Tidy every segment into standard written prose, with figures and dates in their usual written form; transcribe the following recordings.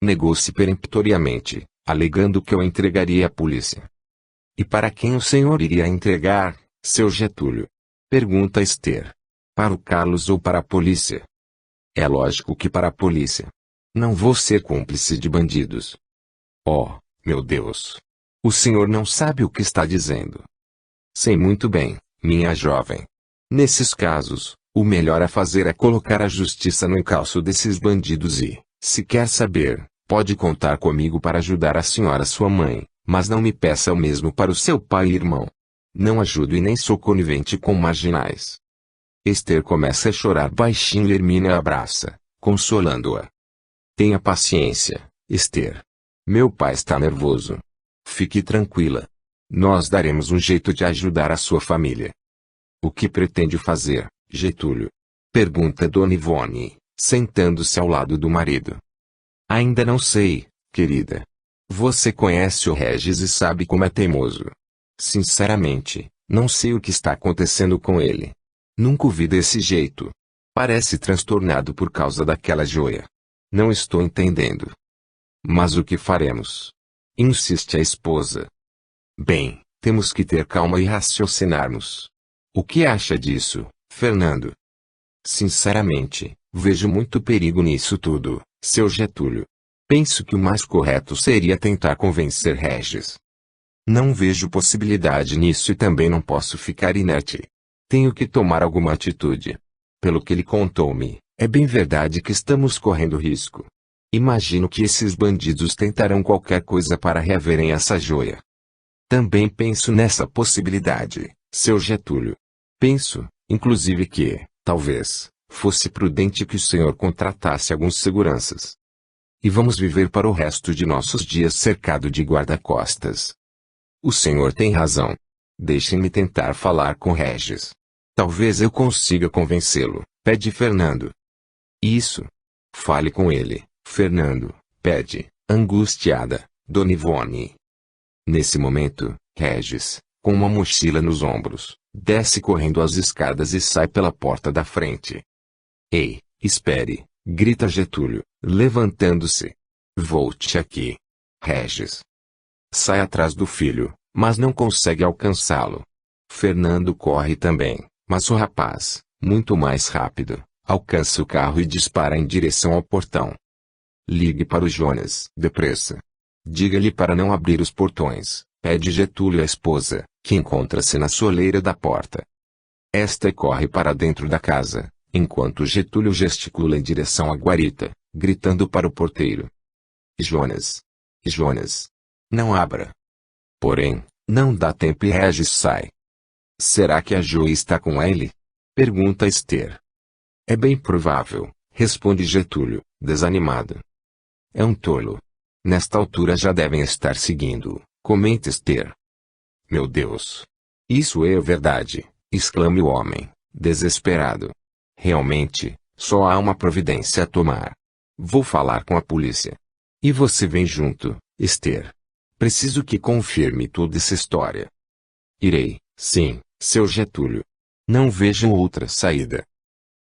Negou-se peremptoriamente, alegando que eu entregaria à polícia. E para quem o senhor iria entregar, seu Getúlio? Pergunta Esther. Para o Carlos ou para a polícia? É lógico que para a polícia. Não vou ser cúmplice de bandidos. Oh, meu Deus! O senhor não sabe o que está dizendo. Sei muito bem, minha jovem. Nesses casos, o melhor a fazer é colocar a justiça no encalço desses bandidos e, se quer saber, pode contar comigo para ajudar a senhora sua mãe, mas não me peça o mesmo para o seu pai e irmão. Não ajudo e nem sou conivente com marginais. Esther começa a chorar baixinho e Hermínia a abraça, consolando-a. Tenha paciência, Esther. Meu pai está nervoso. Fique tranquila. Nós daremos um jeito de ajudar a sua família. O que pretende fazer, Getúlio? Pergunta Dona Ivone, sentando-se ao lado do marido. Ainda não sei, querida. Você conhece o Regis e sabe como é teimoso. Sinceramente, não sei o que está acontecendo com ele. Nunca o vi desse jeito. Parece transtornado por causa daquela joia. Não estou entendendo. Mas o que faremos? Insiste a esposa. Bem, temos que ter calma e raciocinarmos. O que acha disso, Fernando? Sinceramente, vejo muito perigo nisso tudo, seu Getúlio. Penso que o mais correto seria tentar convencer Regis. Não vejo possibilidade nisso e também não posso ficar inerte. Tenho que tomar alguma atitude. Pelo que ele contou-me, é bem verdade que estamos correndo risco. Imagino que esses bandidos tentarão qualquer coisa para reaverem essa joia. Também penso nessa possibilidade, seu Getúlio. Penso, inclusive que, talvez, fosse prudente que o senhor contratasse alguns seguranças. E vamos viver para o resto de nossos dias cercado de guarda-costas. O senhor tem razão. Deixem-me tentar falar com Regis. Talvez eu consiga convencê-lo, pede Fernando. Isso. Fale com ele, Fernando, pede, angustiada, Dona Ivone. Nesse momento, Regis, com uma mochila nos ombros, desce correndo as escadas e sai pela porta da frente. Ei, espere, grita Getúlio, levantando-se. Volte aqui. Regis. Sai atrás do filho, mas não consegue alcançá-lo. Fernando corre também, mas o rapaz, muito mais rápido, alcança o carro e dispara em direção ao portão. Ligue para o Jonas, depressa. Diga-lhe para não abrir os portões, pede Getúlio à esposa, que encontra-se na soleira da porta. Esta corre para dentro da casa, enquanto Getúlio gesticula em direção à guarita, gritando para o porteiro. Jonas. Jonas. Não abra. Porém, não dá tempo e Regis sai. Será que a Joia está com ele? Pergunta Esther. É bem provável, responde Getúlio, desanimado. É um tolo. Nesta altura já devem estar seguindo, comenta Esther. Meu Deus! Isso é verdade, exclama o homem, desesperado. Realmente, só há uma providência a tomar. Vou falar com a polícia. E você vem junto, Esther. Preciso que confirme toda essa história. Irei, sim, seu Getúlio. Não vejo outra saída.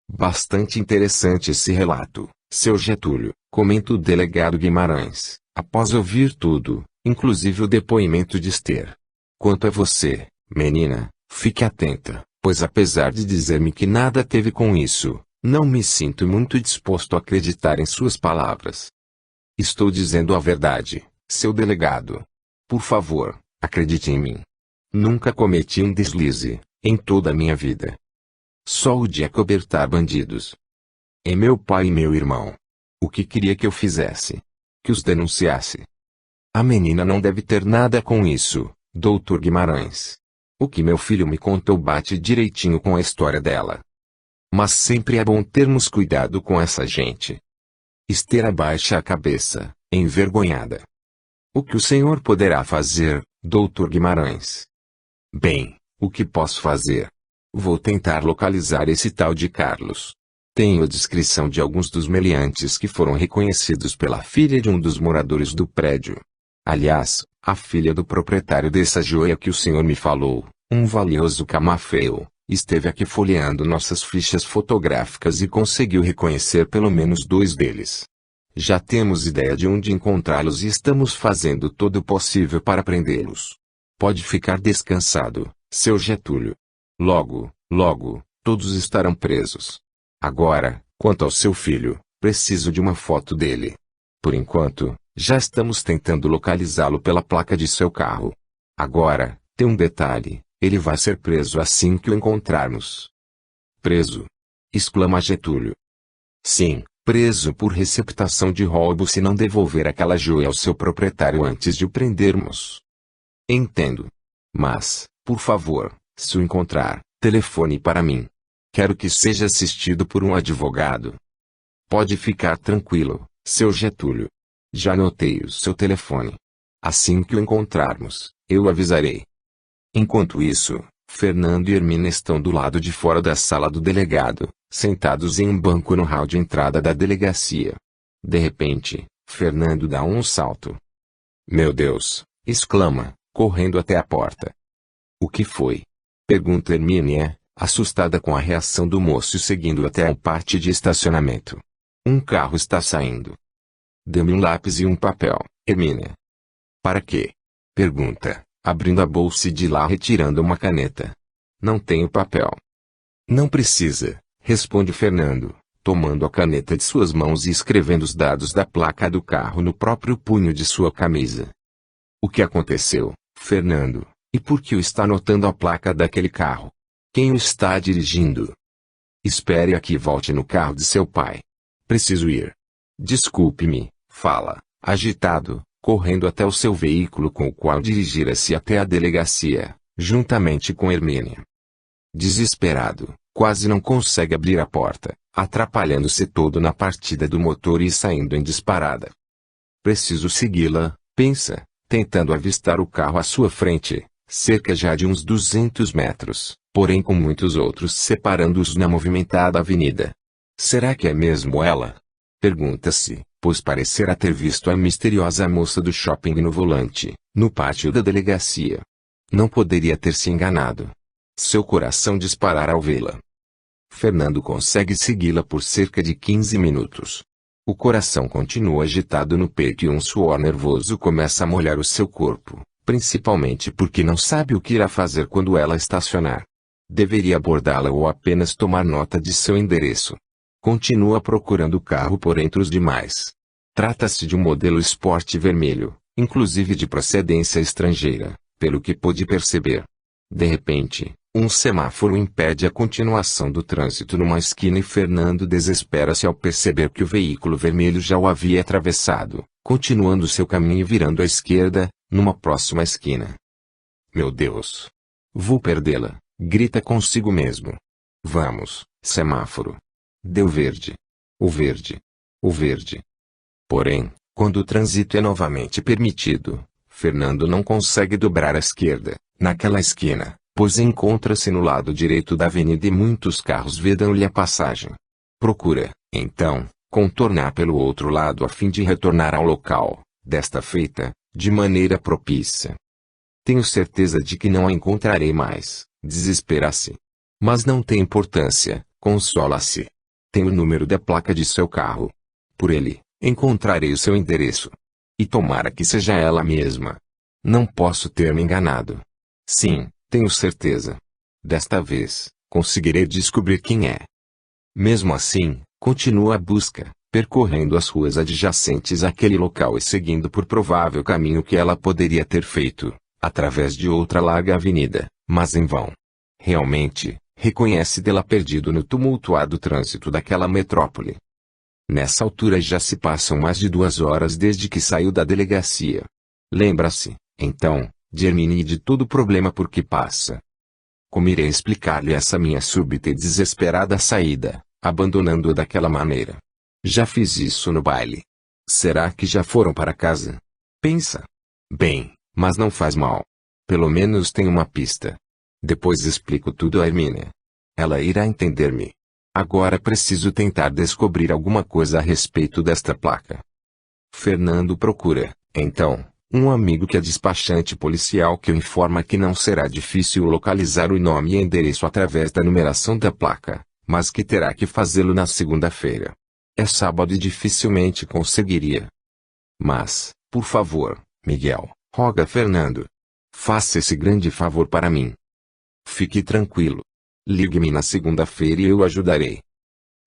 Bastante interessante esse relato, seu Getúlio, comenta o delegado Guimarães, após ouvir tudo, inclusive o depoimento de Esther. Quanto a você, menina, fique atenta, pois apesar de dizer-me que nada teve com isso, não me sinto muito disposto a acreditar em suas palavras. Estou dizendo a verdade, seu delegado. Por favor, acredite em mim. Nunca cometi um deslize, em toda a minha vida. Só o de acobertar bandidos. É meu pai e meu irmão. O que queria que eu fizesse? Que os denunciasse. A menina não deve ter nada com isso, doutor Guimarães. O que meu filho me contou bate direitinho com a história dela. Mas sempre é bom termos cuidado com essa gente. Esther abaixa a cabeça, envergonhada. O que o senhor poderá fazer, doutor Guimarães? Bem, o que posso fazer? Vou tentar localizar esse tal de Carlos. Tenho a descrição de alguns dos meliantes que foram reconhecidos pela filha de um dos moradores do prédio. Aliás, a filha do proprietário dessa joia que o senhor me falou, um valioso camafeu, esteve aqui folheando nossas fichas fotográficas e conseguiu reconhecer pelo menos 2 deles. Já temos ideia de onde encontrá-los e estamos fazendo todo o possível para prendê-los. Pode ficar descansado, seu Getúlio. Logo, logo, todos estarão presos. Agora, quanto ao seu filho, preciso de uma foto dele. Por enquanto, já estamos tentando localizá-lo pela placa de seu carro. Agora, tem um detalhe, ele vai ser preso assim que o encontrarmos. Preso? Exclama Getúlio. Sim, preso por receptação de roubo se não devolver aquela joia ao seu proprietário antes de o prendermos. Entendo. Mas, por favor, se o encontrar, telefone para mim. Quero que seja assistido por um advogado. Pode ficar tranquilo, seu Getúlio. Já anotei o seu telefone. Assim que o encontrarmos, eu avisarei. Enquanto isso, Fernando e Hermínia estão do lado de fora da sala do delegado, sentados em um banco no hall de entrada da delegacia. De repente, Fernando dá um salto. Meu Deus! Exclama, correndo até a porta. O que foi? Pergunta Hermínia, assustada com a reação do moço seguindo até a parte de estacionamento. Um carro está saindo. Dê-me um lápis e um papel, Hermínia. Para quê? Pergunta, abrindo a bolsa e de lá retirando uma caneta. Não tenho papel. Não precisa, responde Fernando, tomando a caneta de suas mãos e escrevendo os dados da placa do carro no próprio punho de sua camisa. O que aconteceu, Fernando, e por que o está anotando a placa daquele carro? Quem o está dirigindo? Espere aqui e volte no carro de seu pai. Preciso ir. Desculpe-me, fala, agitado, correndo até o seu veículo com o qual dirigira-se até a delegacia, juntamente com Hermínia. Desesperado, quase não consegue abrir a porta, atrapalhando-se todo na partida do motor e saindo em disparada. Preciso segui-la, pensa, tentando avistar o carro à sua frente, cerca já de uns 200 metros, porém com muitos outros separando-os na movimentada avenida. Será que é mesmo ela? Pergunta-se, pois parecerá ter visto a misteriosa moça do shopping no volante, no pátio da delegacia. Não poderia ter se enganado. Seu coração disparara ao vê-la. Fernando consegue segui-la por cerca de 15 minutos. O coração continua agitado no peito e um suor nervoso começa a molhar o seu corpo, principalmente porque não sabe o que irá fazer quando ela estacionar. Deveria abordá-la ou apenas tomar nota de seu endereço. Continua procurando o carro por entre os demais. Trata-se de um modelo Sport vermelho, inclusive de procedência estrangeira, pelo que pôde perceber. De repente, um semáforo impede a continuação do trânsito numa esquina e Fernando desespera-se ao perceber que o veículo vermelho já o havia atravessado, continuando seu caminho e virando à esquerda, numa próxima esquina. Meu Deus! Vou perdê-la, grita consigo mesmo. Vamos, semáforo. Deu verde. O verde. O verde. Porém, quando o trânsito é novamente permitido, Fernando não consegue dobrar à esquerda, naquela esquina, pois encontra-se no lado direito da avenida e muitos carros vedam-lhe a passagem. Procura, então, contornar pelo outro lado a fim de retornar ao local, desta feita, de maneira propícia. Tenho certeza de que não a encontrarei mais, desespera-se. Mas não tem importância, consola-se. Tenho o número da placa de seu carro. Por ele, encontrarei o seu endereço. E tomara que seja ela mesma. Não posso ter me enganado. Sim, tenho certeza. Desta vez, conseguirei descobrir quem é. Mesmo assim, continua a busca, percorrendo as ruas adjacentes àquele local e seguindo por provável caminho que ela poderia ter feito, através de outra larga avenida, mas em vão. Realmente, reconhece tê-la perdido no tumultuado trânsito daquela metrópole. Nessa altura já se passam mais de 2 horas desde que saiu da delegacia. Lembra-se, então, de Hermínia e de todo o problema por que passa. Como irei explicar-lhe essa minha súbita e desesperada saída, abandonando-a daquela maneira? Já fiz isso no baile. Será que já foram para casa? Pensa. Bem, mas não faz mal. Pelo menos tem uma pista. Depois explico tudo a Hermínia. Ela irá entender-me. Agora preciso tentar descobrir alguma coisa a respeito desta placa. Fernando procura, então, um amigo que é despachante policial que o informa que não será difícil localizar o nome e endereço através da numeração da placa, mas que terá que fazê-lo na segunda-feira. É sábado e dificilmente conseguiria. Mas, por favor, Miguel, roga Fernando. Faça esse grande favor para mim. Fique tranquilo. Ligue-me na segunda-feira e eu ajudarei.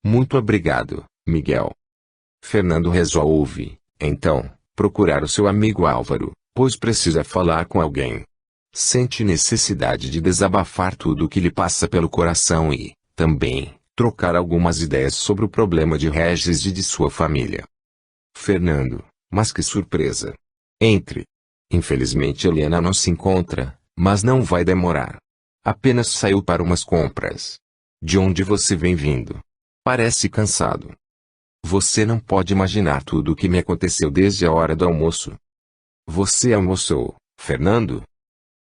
Muito obrigado, Miguel. Fernando resolve, então, procurar o seu amigo Álvaro, pois precisa falar com alguém. Sente necessidade de desabafar tudo o que lhe passa pelo coração e, também, trocar algumas ideias sobre o problema de Regis e de sua família. Fernando, mas que surpresa! Entre. Infelizmente Helena não se encontra, mas não vai demorar. Apenas saiu para umas compras. De onde você vem vindo? Parece cansado. Você não pode imaginar tudo o que me aconteceu desde a hora do almoço. Você almoçou, Fernando?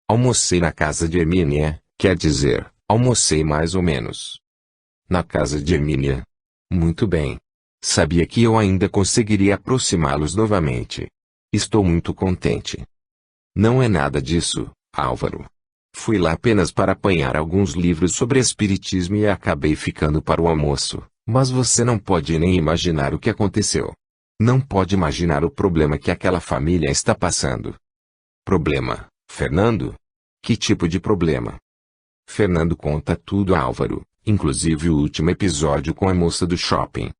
Almocei na casa de Hermínia, quer dizer, almocei mais ou menos. Na casa de Hermínia? Muito bem. Sabia que eu ainda conseguiria aproximá-los novamente. Estou muito contente. Não é nada disso, Álvaro. Fui lá apenas para apanhar alguns livros sobre espiritismo e acabei ficando para o almoço, mas você não pode nem imaginar o que aconteceu. Não pode imaginar o problema que aquela família está passando. Problema, Fernando? Que tipo de problema? Fernando conta tudo a Álvaro, inclusive o último episódio com a moça do shopping.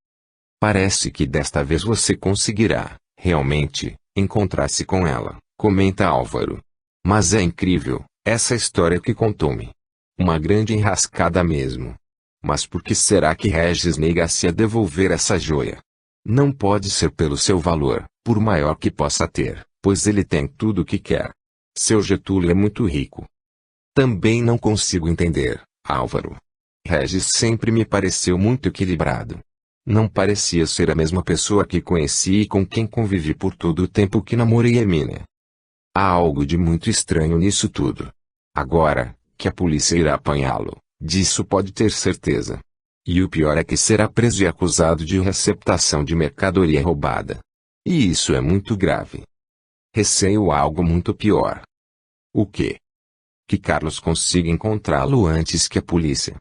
Parece que desta vez você conseguirá, realmente, encontrar-se com ela, comenta Álvaro. Mas é incrível, essa história que contou-me. Uma grande enrascada mesmo. Mas por que será que Regis nega-se a devolver essa joia? Não pode ser pelo seu valor, por maior que possa ter, pois ele tem tudo o que quer. Seu Getúlio é muito rico. Também não consigo entender, Álvaro. Regis sempre me pareceu muito equilibrado. Não parecia ser a mesma pessoa que conheci e com quem convivi por todo o tempo que namorei Hermínia. Há algo de muito estranho nisso tudo. Agora, que a polícia irá apanhá-lo, disso pode ter certeza. E o pior é que será preso e acusado de receptação de mercadoria roubada. E isso é muito grave. Receio algo muito pior. O quê? Que Carlos consiga encontrá-lo antes que a polícia.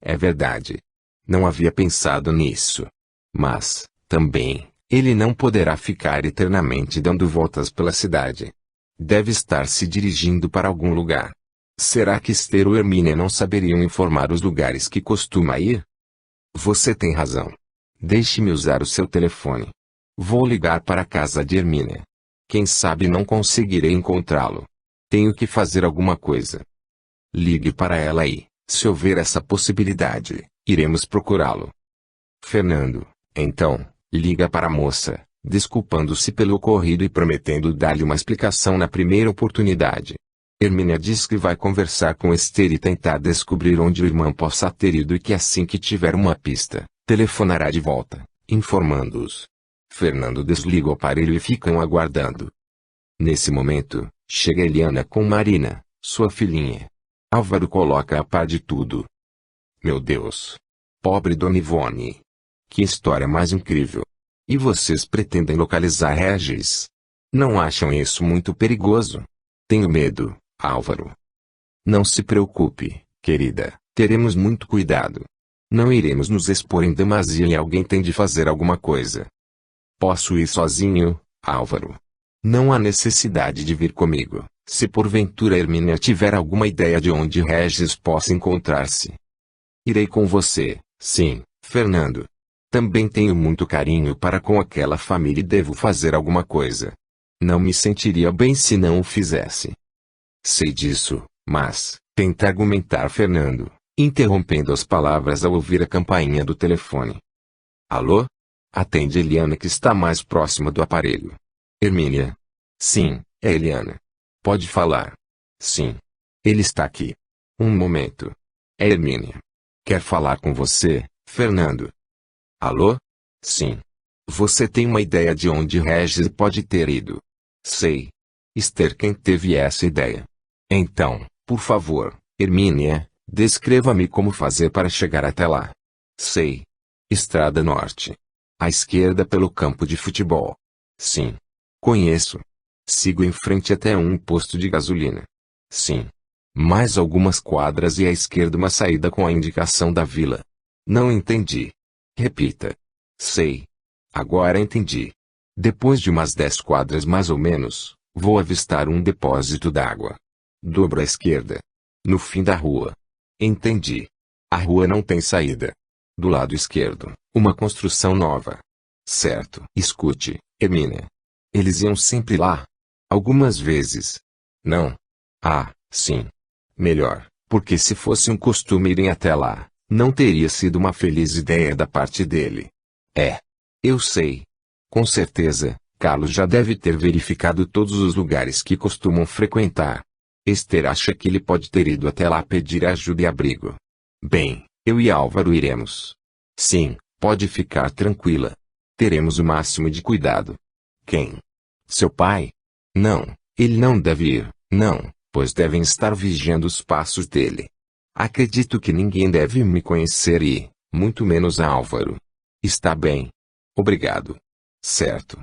É verdade. Não havia pensado nisso. Mas, também, ele não poderá ficar eternamente dando voltas pela cidade. Deve estar se dirigindo para algum lugar. Será que Esther ou Hermínia não saberiam informar os lugares que costuma ir? Você tem razão. Deixe-me usar o seu telefone. Vou ligar para a casa de Hermínia. Quem sabe não conseguirei encontrá-lo. Tenho que fazer alguma coisa. Ligue para ela e, se houver essa possibilidade, iremos procurá-lo. Fernando, então, liga para a moça, desculpando-se pelo ocorrido e prometendo dar-lhe uma explicação na primeira oportunidade. Hermínia diz que vai conversar com Esther e tentar descobrir onde o irmão possa ter ido e que assim que tiver uma pista, telefonará de volta, informando-os. Fernando desliga o aparelho e ficam aguardando. Nesse momento, chega Eliana com Marina, sua filhinha. Álvaro coloca a par de tudo. Meu Deus! Pobre Dona Ivone! Que história mais incrível! E vocês pretendem localizar Regis? Não acham isso muito perigoso? Tenho medo, Álvaro. Não se preocupe, querida, teremos muito cuidado. Não iremos nos expor em demasia e alguém tem de fazer alguma coisa. Posso ir sozinho, Álvaro? Não há necessidade de vir comigo, se porventura Hermínia tiver alguma ideia de onde Regis possa encontrar-se. Irei com você, sim, Fernando. Também tenho muito carinho para com aquela família e devo fazer alguma coisa. Não me sentiria bem se não o fizesse. Sei disso, mas, tenta argumentar Fernando, interrompendo as palavras ao ouvir a campainha do telefone. Alô? Atende Eliana que está mais próxima do aparelho. Hermínia. Sim, é Eliana. Pode falar. Sim. Ele está aqui. Um momento. É Hermínia. Quer falar com você, Fernando? Alô? Sim. Você tem uma ideia de onde Regis pode ter ido? Sei. Esther quem teve essa ideia. Então, por favor, Hermínia, descreva-me como fazer para chegar até lá. Sei. Estrada Norte. À esquerda pelo campo de futebol. Sim. Conheço. Sigo em frente até um posto de gasolina. Sim. Mais algumas quadras e à esquerda uma saída com a indicação da vila. Não entendi. Repita. Sei. Agora entendi. Depois de umas 10 quadras mais ou menos, vou avistar um depósito d'água. Dobro à esquerda. No fim da rua. Entendi. A rua não tem saída. Do lado esquerdo, uma construção nova. Certo. Escute, Hermínia. Eles iam sempre lá? Algumas vezes. Não. Ah, sim. Melhor, porque se fosse um costume irem até lá, não teria sido uma feliz ideia da parte dele. É. Eu sei. Com certeza, Carlos já deve ter verificado todos os lugares que costumam frequentar. Esther acha que ele pode ter ido até lá pedir ajuda e abrigo. Bem, eu e Álvaro iremos. Sim, pode ficar tranquila. Teremos o máximo de cuidado. Quem? Seu pai? Não, ele não deve ir, não, pois devem estar vigiando os passos dele. Acredito que ninguém deve me conhecer e, muito menos Álvaro. Está bem. Obrigado. Certo.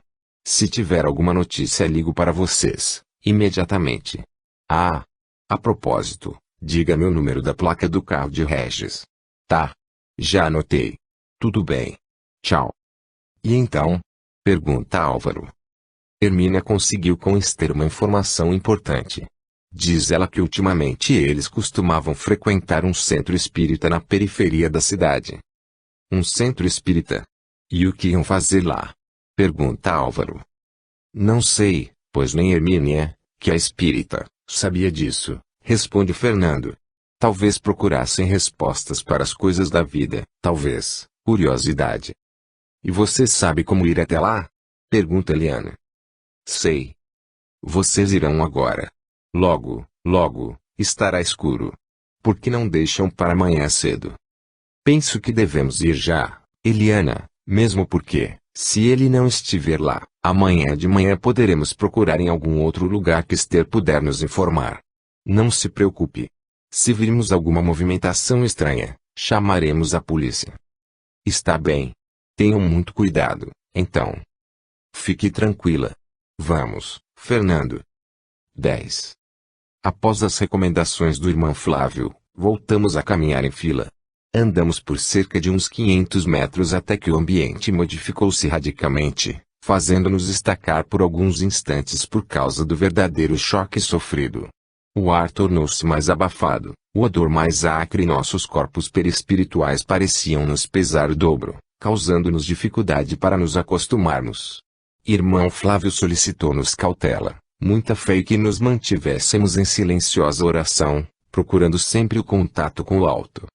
Se tiver alguma notícia ligo para vocês, imediatamente. Ah! A propósito, diga-me o número da placa do carro de Regis. Tá. Já anotei. Tudo bem. Tchau. E então? Pergunta Álvaro. Hermínia conseguiu com Esther uma informação importante. Diz ela que ultimamente eles costumavam frequentar um centro espírita na periferia da cidade. Um centro espírita? E o que iam fazer lá? Pergunta Álvaro. Não sei, pois nem Hermínia, que é espírita, sabia disso, responde Fernando. Talvez procurassem respostas para as coisas da vida, talvez, curiosidade. E você sabe como ir até lá? Pergunta Eliana. Sei. Vocês irão agora. Logo, logo, estará escuro. Por que não deixam para amanhã cedo? Penso que devemos ir já, Eliana, mesmo porque, se ele não estiver lá, amanhã de manhã poderemos procurar em algum outro lugar que Esther puder nos informar. Não se preocupe. Se virmos alguma movimentação estranha, chamaremos a polícia. Está bem. Tenham muito cuidado, então. Fique tranquila. Vamos, Fernando. 10. Após as recomendações do irmão Flávio, voltamos a caminhar em fila. Andamos por cerca de uns 500 metros até que o ambiente modificou-se radicalmente, fazendo-nos estacar por alguns instantes por causa do verdadeiro choque sofrido. O ar tornou-se mais abafado, o odor mais acre e nossos corpos perispirituais pareciam nos pesar o dobro, causando-nos dificuldade para nos acostumarmos. Irmão Flávio solicitou-nos cautela, muita fé e que nos mantivéssemos em silenciosa oração, procurando sempre o contato com o alto.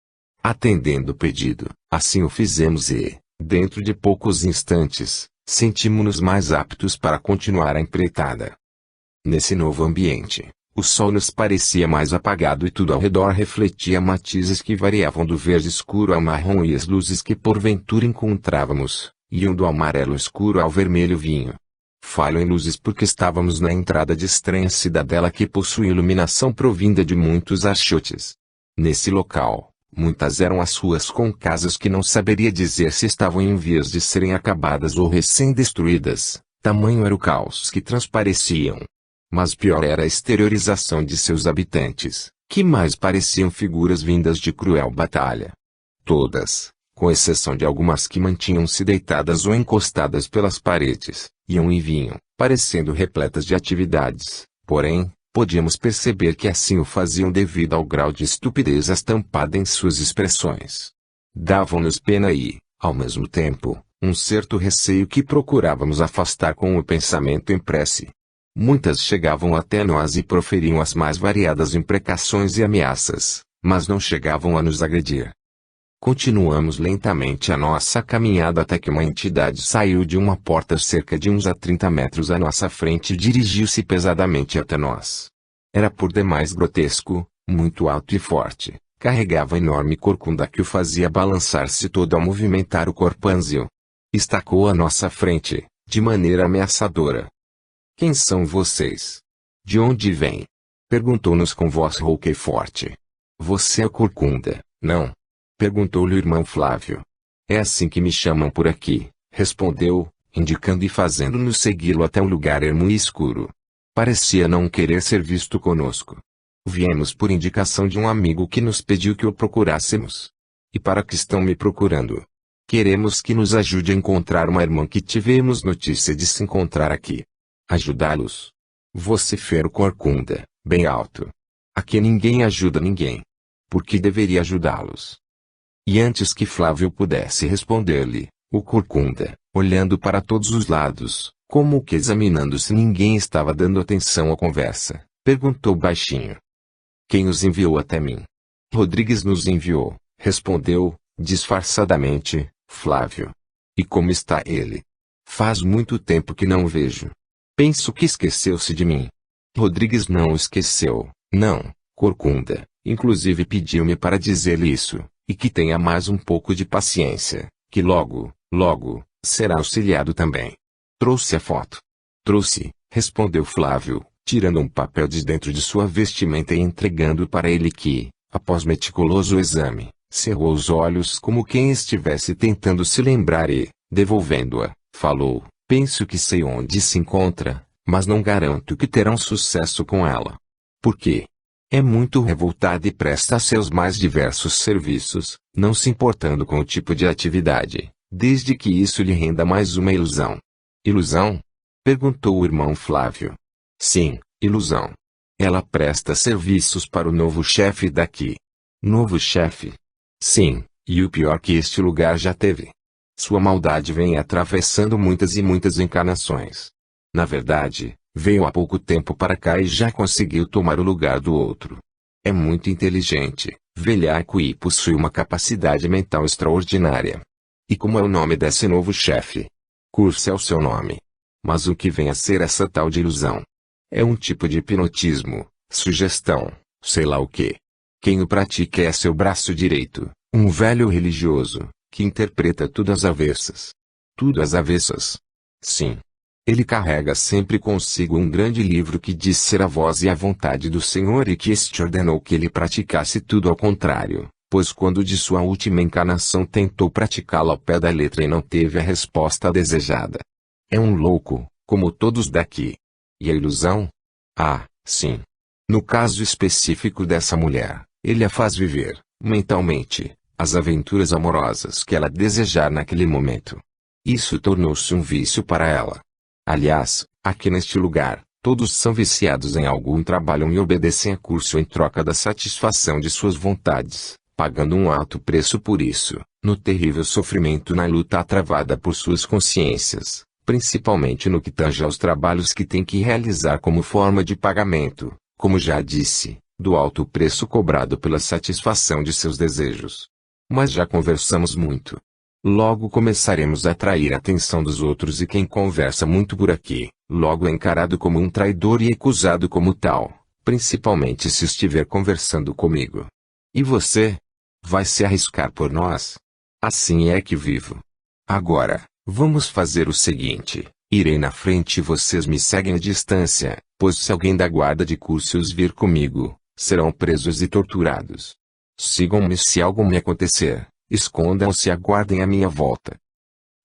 Atendendo o pedido, assim o fizemos e, dentro de poucos instantes, sentimos-nos mais aptos para continuar a empreitada. Nesse novo ambiente, o sol nos parecia mais apagado e tudo ao redor refletia matizes que variavam do verde escuro ao marrom e as luzes que porventura encontrávamos, iam do amarelo escuro ao vermelho vinho. Falho em luzes porque estávamos na entrada de estranha cidadela que possui iluminação provinda de muitos achotes. Nesse local, muitas eram as ruas com casas que não saberia dizer se estavam em vias de serem acabadas ou recém-destruídas, tamanho era o caos que transpareciam. Mas pior era a exteriorização de seus habitantes, que mais pareciam figuras vindas de cruel batalha. Todas, com exceção de algumas que mantinham-se deitadas ou encostadas pelas paredes, iam e vinham, parecendo repletas de atividades, porém, podíamos perceber que assim o faziam devido ao grau de estupidez estampada em suas expressões. Davam-nos pena e, ao mesmo tempo, um certo receio que procurávamos afastar com o pensamento em prece. Muitas chegavam até nós e proferiam as mais variadas imprecações e ameaças, mas não chegavam a nos agredir. Continuamos lentamente a nossa caminhada até que uma entidade saiu de uma porta cerca de uns 30 metros à nossa frente e dirigiu-se pesadamente até nós. Era por demais grotesco, muito alto e forte, carregava enorme corcunda que o fazia balançar-se todo ao movimentar o corpânzio. Estacou à nossa frente, de maneira ameaçadora. Quem são vocês? De onde vêm? Perguntou-nos com voz rouca e forte. Você é Corcunda, não? Perguntou-lhe o irmão Flávio. É assim que me chamam por aqui, respondeu, indicando e fazendo-nos segui-lo até um lugar ermo e escuro. Parecia não querer ser visto conosco. Viemos por indicação de um amigo que nos pediu que o procurássemos. E para que estão me procurando? Queremos que nos ajude a encontrar uma irmã que tivemos notícia de se encontrar aqui. Ajudá-los. Vocifera Corcunda, bem alto. Aqui ninguém ajuda ninguém. Por que deveria ajudá-los? E antes que Flávio pudesse responder-lhe, o Corcunda, olhando para todos os lados, como que examinando se ninguém estava dando atenção à conversa, perguntou baixinho. Quem os enviou até mim? Rodrigues nos enviou, respondeu, disfarçadamente, Flávio. E como está ele? Faz muito tempo que não o vejo. Penso que esqueceu-se de mim. Rodrigues não o esqueceu, não, Corcunda, inclusive pediu-me para dizer-lhe isso, e que tenha mais um pouco de paciência, que logo, logo, será auxiliado também. Trouxe a foto. Trouxe, respondeu Flávio, tirando um papel de dentro de sua vestimenta e entregando para ele que, após meticuloso exame, cerrou os olhos como quem estivesse tentando se lembrar e, devolvendo-a, falou, penso que sei onde se encontra, mas não garanto que terão sucesso com ela. Por quê? É muito revoltada e presta a seus mais diversos serviços, não se importando com o tipo de atividade, desde que isso lhe renda mais uma ilusão. Ilusão? Perguntou o irmão Flávio. Sim, ilusão. Ela presta serviços para o novo chefe daqui. Novo chefe? Sim, e o pior que este lugar já teve. Sua maldade vem atravessando muitas e muitas encarnações. Na verdade, veio há pouco tempo para cá e já conseguiu tomar o lugar do outro. É muito inteligente, velhaco e possui uma capacidade mental extraordinária. E como é o nome desse novo chefe? Curso é o seu nome. Mas o que vem a ser essa tal de ilusão? É um tipo de hipnotismo, sugestão, sei lá o que. Quem o pratica é seu braço direito, um velho religioso, que interpreta tudo às avessas. Tudo às avessas? Sim. Ele carrega sempre consigo um grande livro que diz ser a voz e a vontade do Senhor e que este ordenou que ele praticasse tudo ao contrário, pois quando de sua última encarnação tentou praticá-lo ao pé da letra e não teve a resposta desejada. É um louco, como todos daqui. E a ilusão? Ah, sim. No caso específico dessa mulher, ele a faz viver, mentalmente, as aventuras amorosas que ela desejar naquele momento. Isso tornou-se um vício para ela. Aliás, aqui neste lugar, todos são viciados em algo, trabalham e obedecem a curso em troca da satisfação de suas vontades, pagando um alto preço por isso, no terrível sofrimento na luta travada por suas consciências, principalmente no que tange aos trabalhos que têm que realizar como forma de pagamento, como já disse, do alto preço cobrado pela satisfação de seus desejos. Mas já conversamos muito. Logo começaremos a atrair a atenção dos outros e quem conversa muito por aqui, logo é encarado como um traidor e acusado como tal, principalmente se estiver conversando comigo. E você? Vai se arriscar por nós? Assim é que vivo. Agora, vamos fazer o seguinte, irei na frente e vocês me seguem à distância, pois se alguém da guarda de Curcius vir comigo, serão presos e torturados. Sigam-me se algo me acontecer. Escondam-se e aguardem a minha volta.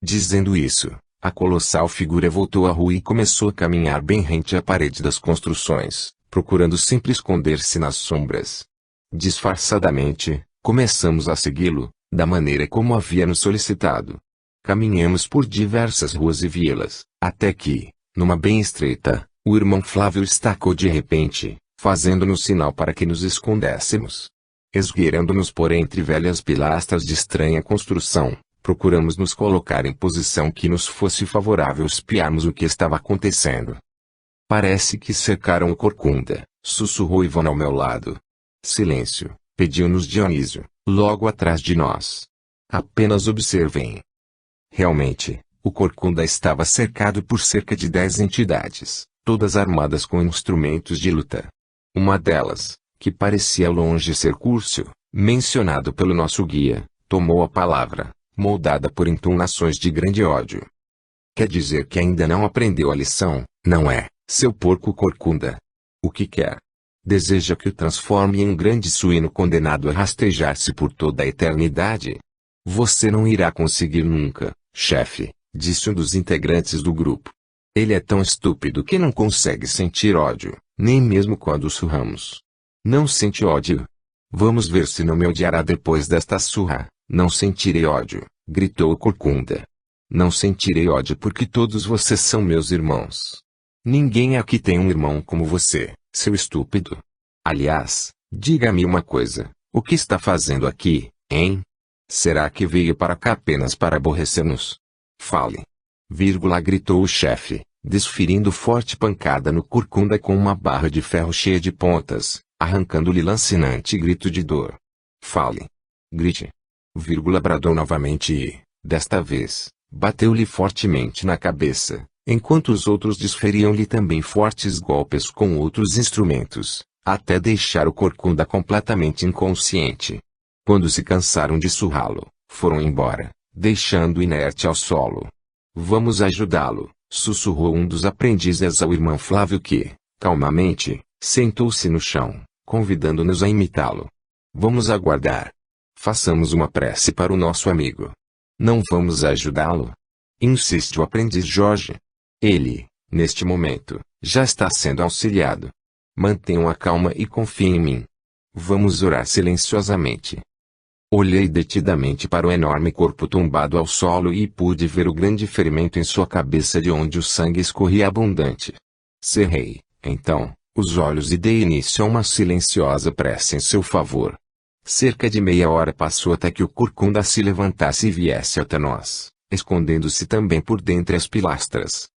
Dizendo isso, a colossal figura voltou à rua e começou a caminhar bem rente à parede das construções, procurando sempre esconder-se nas sombras. Disfarçadamente, começamos a segui-lo, da maneira como havia nos solicitado. Caminhamos por diversas ruas e vielas, até que, numa bem estreita, o irmão Flávio estacou de repente, fazendo-nos sinal para que nos escondêssemos. Esgueirando-nos por entre velhas pilastras de estranha construção, procuramos nos colocar em posição que nos fosse favorável espiarmos o que estava acontecendo. Parece que cercaram o Corcunda, sussurrou Ivone ao meu lado. Silêncio, pediu-nos Dionísio, logo atrás de nós. Apenas observem. Realmente, o Corcunda estava cercado por cerca de 10 entidades, todas armadas com instrumentos de luta. Uma delas, que parecia longe ser Curcio, mencionado pelo nosso guia, tomou a palavra, moldada por entonações de grande ódio. Quer dizer que ainda não aprendeu a lição, não é, seu porco Corcunda? O que quer? Deseja que o transforme em um grande suíno condenado a rastejar-se por toda a eternidade? Você não irá conseguir nunca, chefe, disse um dos integrantes do grupo. Ele é tão estúpido que não consegue sentir ódio, nem mesmo quando surramos. Não sente ódio? Vamos ver se não me odiará depois desta surra. Não sentirei ódio, gritou Corcunda. Não sentirei ódio porque todos vocês são meus irmãos. Ninguém aqui tem um irmão como você, seu estúpido. Aliás, diga-me uma coisa, o que está fazendo aqui, hein? Será que veio para cá apenas para aborrecer-nos? Fale. Gritou o chefe, desferindo forte pancada no Corcunda com uma barra de ferro cheia de pontas, arrancando-lhe lancinante grito de dor. Fale. Grite. Bradou novamente e, desta vez, bateu-lhe fortemente na cabeça, enquanto os outros desferiam-lhe também fortes golpes com outros instrumentos, até deixar o Corcunda completamente inconsciente. Quando se cansaram de surrá-lo, foram embora, deixando inerte ao solo. Vamos ajudá-lo, sussurrou um dos aprendizes ao irmão Flávio que, calmamente, sentou-se no chão, convidando-nos a imitá-lo. Vamos aguardar. Façamos uma prece para o nosso amigo. Não vamos ajudá-lo? Insiste o aprendiz Jorge. Ele, neste momento, já está sendo auxiliado. Mantenham a calma e confiem em mim. Vamos orar silenciosamente. Olhei detidamente para o enorme corpo tombado ao solo e pude ver o grande ferimento em sua cabeça de onde o sangue escorria abundante. Cerrei, então, os olhos e dei início a uma silenciosa prece em seu favor. Cerca de meia hora passou até que o Corcunda se levantasse e viesse até nós, escondendo-se também por dentre as pilastras.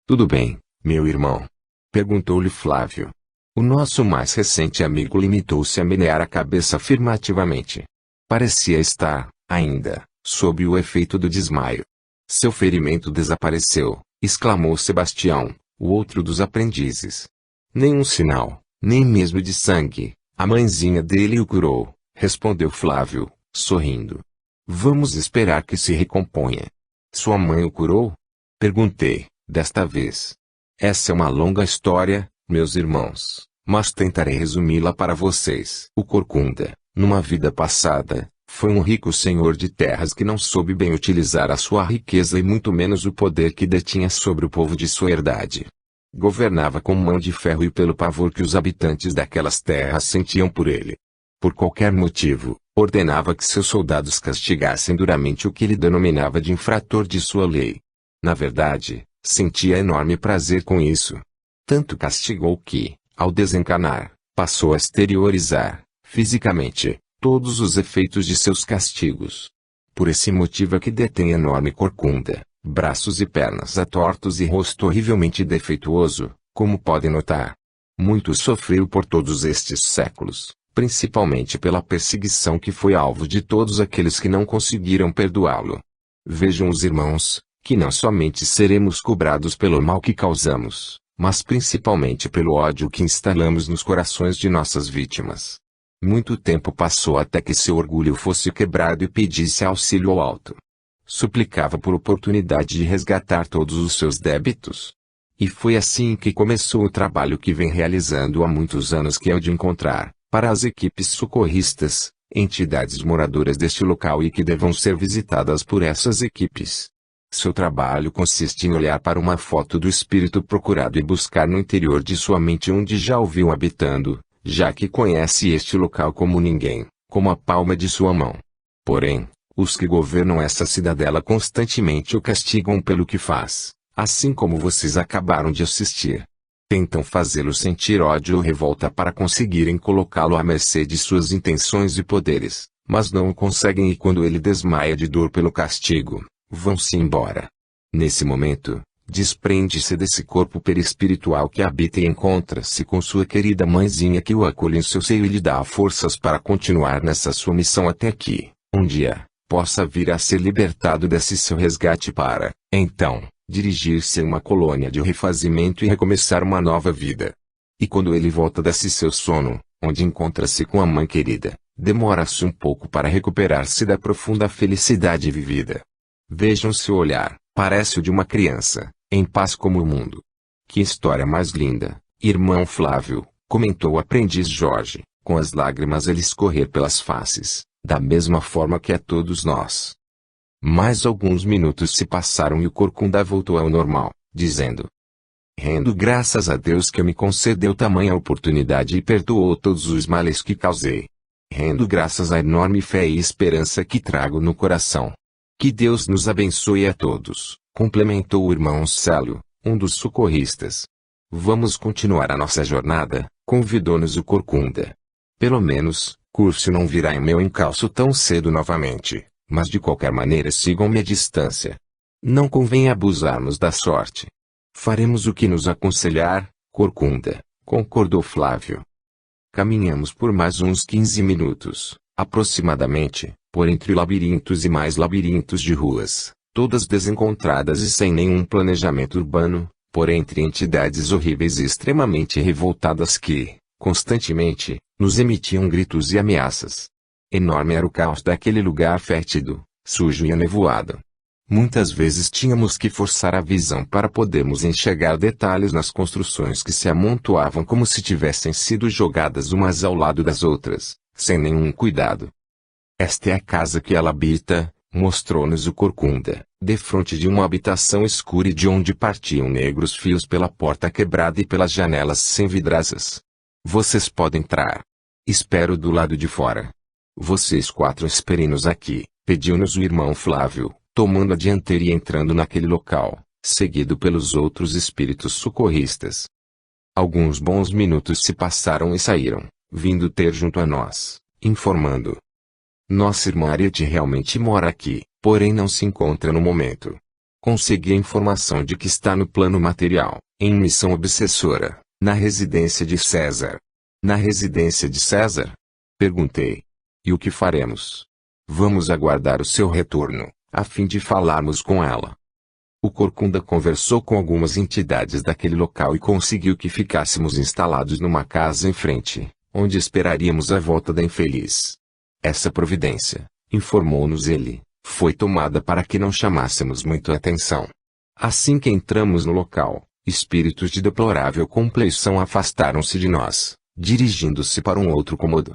Tudo bem, meu irmão? Perguntou-lhe Flávio. O nosso mais recente amigo limitou-se a menear a cabeça afirmativamente. Parecia estar, ainda, sob o efeito do desmaio. Seu ferimento desapareceu, exclamou Sebastião, o outro dos aprendizes. Nenhum sinal, nem mesmo de sangue, a mãezinha dele o curou, respondeu Flávio, sorrindo. Vamos esperar que se recomponha. Sua mãe o curou? Perguntei, desta vez. Essa é uma longa história, meus irmãos, mas tentarei resumi-la para vocês. O Corcunda, numa vida passada, foi um rico senhor de terras que não soube bem utilizar a sua riqueza e muito menos o poder que detinha sobre o povo de sua herdade. Governava com mão de ferro e pelo pavor que os habitantes daquelas terras sentiam por ele. Por qualquer motivo, ordenava que seus soldados castigassem duramente o que ele denominava de infrator de sua lei. Na verdade, sentia enorme prazer com isso. Tanto castigou que, ao desencanar, passou a exteriorizar, fisicamente, todos os efeitos de seus castigos. Por esse motivo é que detém enorme corcunda, braços e pernas atortos e rosto horrivelmente defeituoso, como podem notar. Muito sofreu por todos estes séculos, principalmente pela perseguição que foi alvo de todos aqueles que não conseguiram perdoá-lo. Vejam os irmãos, que não somente seremos cobrados pelo mal que causamos, mas principalmente pelo ódio que instalamos nos corações de nossas vítimas. Muito tempo passou até que seu orgulho fosse quebrado e pedisse auxílio ao alto. Suplicava por oportunidade de resgatar todos os seus débitos. E foi assim que começou o trabalho que vem realizando há muitos anos, que é o de encontrar, para as equipes socorristas, entidades moradoras deste local e que devam ser visitadas por essas equipes. Seu trabalho consiste em olhar para uma foto do espírito procurado e buscar no interior de sua mente onde já o viu habitando, já que conhece este local como ninguém, como a palma de sua mão. Porém, os que governam essa cidadela constantemente o castigam pelo que faz, assim como vocês acabaram de assistir. Tentam fazê-lo sentir ódio ou revolta para conseguirem colocá-lo à mercê de suas intenções e poderes, mas não o conseguem e quando ele desmaia de dor pelo castigo, vão-se embora. Nesse momento, desprende-se desse corpo perispiritual que habita e encontra-se com sua querida mãezinha que o acolhe em seu seio e lhe dá forças para continuar nessa sua missão até que, um dia, possa vir a ser libertado desse seu resgate para, então, dirigir-se a uma colônia de refazimento e recomeçar uma nova vida. E quando ele volta desse seu sono, onde encontra-se com a mãe querida, demora-se um pouco para recuperar-se da profunda felicidade vivida. Vejam seu olhar, parece o de uma criança, em paz como o mundo. Que história mais linda, irmão Flávio, comentou o aprendiz Jorge, com as lágrimas a lhe escorrer pelas faces, da mesma forma que a todos nós. Mais alguns minutos se passaram e o corcunda voltou ao normal, dizendo: rendo graças a Deus que me concedeu tamanha oportunidade e perdoou todos os males que causei. Rendo graças à enorme fé e esperança que trago no coração. Que Deus nos abençoe a todos, complementou o irmão Célio, um dos socorristas. Vamos continuar a nossa jornada, convidou-nos o Corcunda. Pelo menos, Curcio não virá em meu encalço tão cedo novamente, mas de qualquer maneira sigam-me à distância. Não convém abusarmos da sorte. Faremos o que nos aconselhar, Corcunda, concordou Flávio. Caminhamos por mais uns 15 minutos, aproximadamente, por entre labirintos e mais labirintos de ruas, todas desencontradas e sem nenhum planejamento urbano, por entre entidades horríveis e extremamente revoltadas que, constantemente, nos emitiam gritos e ameaças. Enorme era o caos daquele lugar fétido, sujo e anevoado. Muitas vezes tínhamos que forçar a visão para podermos enxergar detalhes nas construções que se amontoavam como se tivessem sido jogadas umas ao lado das outras, sem nenhum cuidado. Esta é a casa que ela habita, mostrou-nos o Corcunda, defronte de uma habitação escura e de onde partiam negros fios pela porta quebrada e pelas janelas sem vidraças. Vocês podem entrar. Espero do lado de fora. Vocês 4 esperem-nos aqui, pediu-nos o irmão Flávio, tomando a dianteira e entrando naquele local, seguido pelos outros espíritos socorristas. Alguns bons minutos se passaram e saíram, vindo ter junto a nós, informando. Nossa irmã Ariete realmente mora aqui, porém não se encontra no momento. Consegui a informação de que está no plano material, em missão obsessora, na residência de César. Na residência de César? Perguntei. E o que faremos? Vamos aguardar o seu retorno, a fim de falarmos com ela. O Corcunda conversou com algumas entidades daquele local e conseguiu que ficássemos instalados numa casa em frente, onde esperaríamos a volta da infeliz. Essa providência, informou-nos ele, foi tomada para que não chamássemos muito a atenção. Assim que entramos no local, espíritos de deplorável compleição afastaram-se de nós, dirigindo-se para um outro cômodo.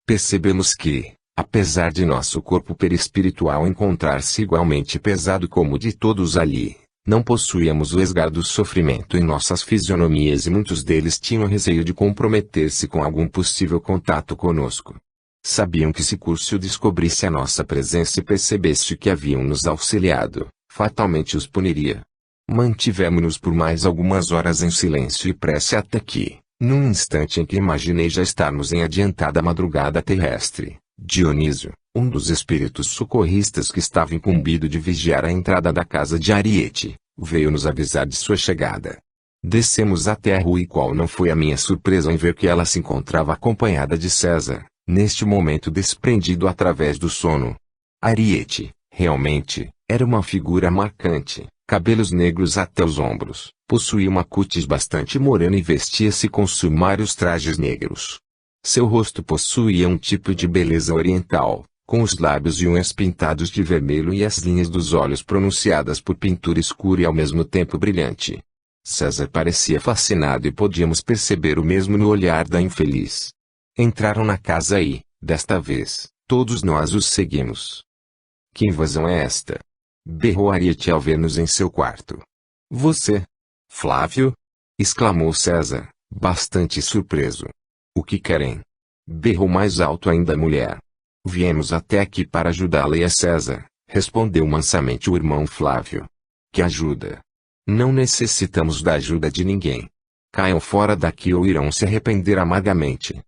Percebemos que, apesar de nosso corpo perispiritual encontrar-se igualmente pesado como o de todos ali, não possuíamos o esgar do sofrimento em nossas fisionomias e muitos deles tinham receio de comprometer-se com algum possível contato conosco. Sabiam que se Curcio descobrisse a nossa presença e percebesse que haviam nos auxiliado, fatalmente os puniria. Mantivemo-nos por mais algumas horas em silêncio e prece até que, num instante em que imaginei já estarmos em adiantada madrugada terrestre, Dionísio, um dos espíritos socorristas que estava incumbido de vigiar a entrada da casa de Ariete, veio nos avisar de sua chegada. Descemos até a rua e qual não foi a minha surpresa em ver que ela se encontrava acompanhada de César, neste momento desprendido através do sono. Ariete, realmente, era uma figura marcante, cabelos negros até os ombros, possuía uma cútis bastante morena e vestia-se com sumários trajes negros. Seu rosto possuía um tipo de beleza oriental, com os lábios e unhas pintados de vermelho e as linhas dos olhos pronunciadas por pintura escura e ao mesmo tempo brilhante. César parecia fascinado e podíamos perceber o mesmo no olhar da infeliz. Entraram na casa e, desta vez, todos nós os seguimos. Que invasão é esta? Berrou Ariete ao ver-nos em seu quarto. Você? Flávio? Exclamou César, bastante surpreso. O que querem? Berrou mais alto ainda a mulher. Viemos até aqui para ajudá-la e a César, respondeu mansamente o irmão Flávio. Que ajuda? Não necessitamos da ajuda de ninguém. Caiam fora daqui ou irão se arrepender amargamente.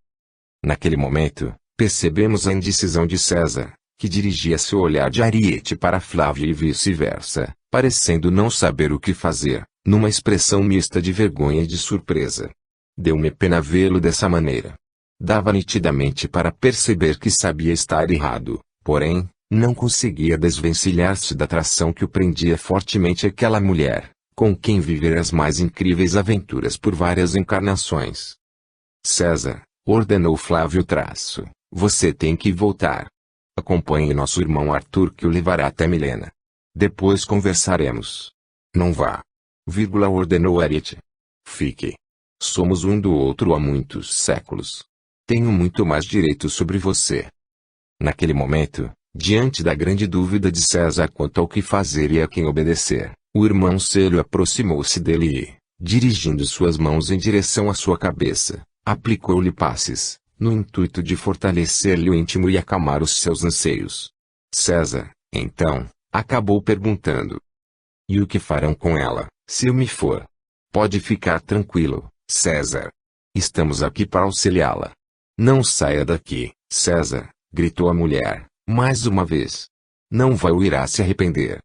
Naquele momento, percebemos a indecisão de César, que dirigia seu olhar de Ariete para Flávio e vice-versa, parecendo não saber o que fazer, numa expressão mista de vergonha e de surpresa. Deu-me pena vê-lo dessa maneira. Dava nitidamente para perceber que sabia estar errado, porém, não conseguia desvencilhar-se da atração que o prendia fortemente àquela mulher, com quem vivera as mais incríveis aventuras por várias encarnações. César, ordenou Flávio traço, você tem que voltar. Acompanhe nosso irmão Arthur que o levará até Milena. Depois conversaremos. Não vá. Ordenou Ariete. Fique. Somos um do outro há muitos séculos. Tenho muito mais direito sobre você. Naquele momento, diante da grande dúvida de César quanto ao que fazer e a quem obedecer, o irmão Célio aproximou-se dele e, dirigindo suas mãos em direção à sua cabeça, aplicou-lhe passes, no intuito de fortalecer-lhe o íntimo e acalmar os seus anseios. César, então, acabou perguntando. E o que farão com ela, se eu me for? Pode ficar tranquilo, César. Estamos aqui para auxiliá-la. Não saia daqui, César, gritou a mulher, mais uma vez. Não vai ou irá se arrepender.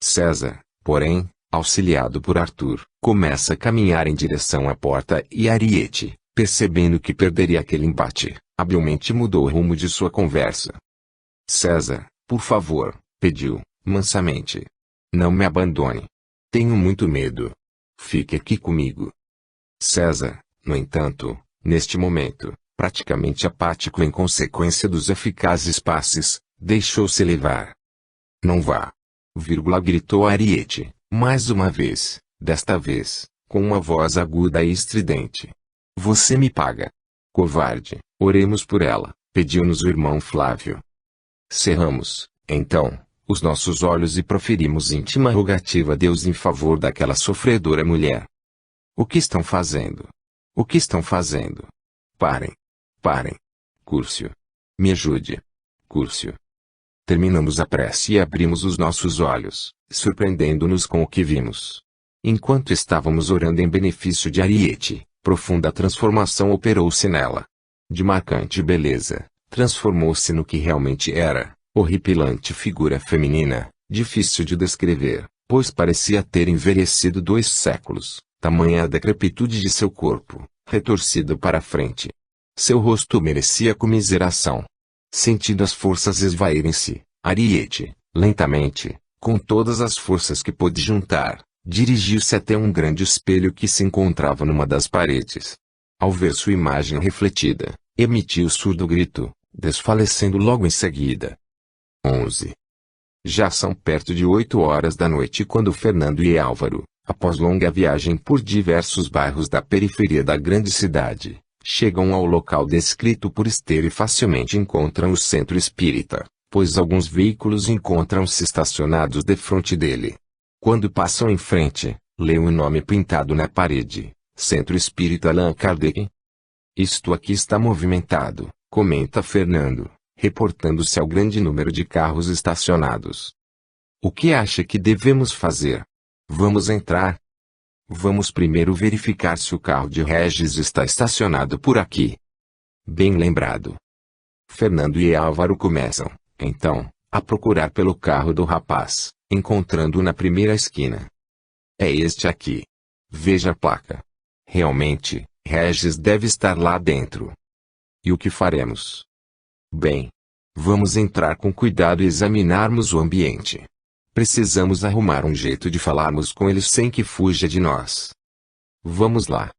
César, porém, auxiliado por Arthur, começa a caminhar em direção à porta e Ariete, percebendo que perderia aquele embate, habilmente mudou o rumo de sua conversa. César, por favor, pediu, mansamente. Não me abandone. Tenho muito medo. Fique aqui comigo. César, no entanto, neste momento, praticamente apático em consequência dos eficazes passes, deixou-se levar. Não vá! Gritou Ariete, mais uma vez, desta vez, com uma voz aguda e estridente. Você me paga. Covarde, oremos por ela, pediu-nos o irmão Flávio. Cerramos, então, os nossos olhos e proferimos íntima rogativa a Deus em favor daquela sofredora mulher. O que estão fazendo? O que estão fazendo? Parem. Parem. Cúrcio. Me ajude. Cúrcio. Terminamos a prece e abrimos os nossos olhos, surpreendendo-nos com o que vimos. Enquanto estávamos orando em benefício de Ariete, profunda transformação operou-se nela. De marcante beleza, transformou-se no que realmente era, horripilante figura feminina, difícil de descrever, pois parecia ter envelhecido 2 séculos, tamanha a decrepitude de seu corpo, retorcido para a frente. Seu rosto merecia comiseração. Sentindo as forças esvaírem-se, Ariete, lentamente, com todas as forças que pôde juntar, dirigiu-se até um grande espelho que se encontrava numa das paredes. Ao ver sua imagem refletida, emitiu surdo grito, desfalecendo logo em seguida. 11. Já são perto de 8 horas da noite quando Fernando e Álvaro, após longa viagem por diversos bairros da periferia da grande cidade, chegam ao local descrito por Esther e facilmente encontram o centro espírita, pois alguns veículos encontram-se estacionados defronte dele. Quando passam em frente, lê o nome pintado na parede, Centro Espírita Allan Kardec. Isto aqui está movimentado, comenta Fernando, reportando-se ao grande número de carros estacionados. O que acha que devemos fazer? Vamos entrar? Vamos primeiro verificar se o carro de Regis está estacionado por aqui. Bem lembrado. Fernando e Álvaro começam, então, a procurar pelo carro do rapaz, encontrando-o na primeira esquina. É este aqui. Veja a placa. Realmente, Regis deve estar lá dentro. E o que faremos? Bem, vamos entrar com cuidado e examinarmos o ambiente. Precisamos arrumar um jeito de falarmos com ele sem que fuja de nós. Vamos lá.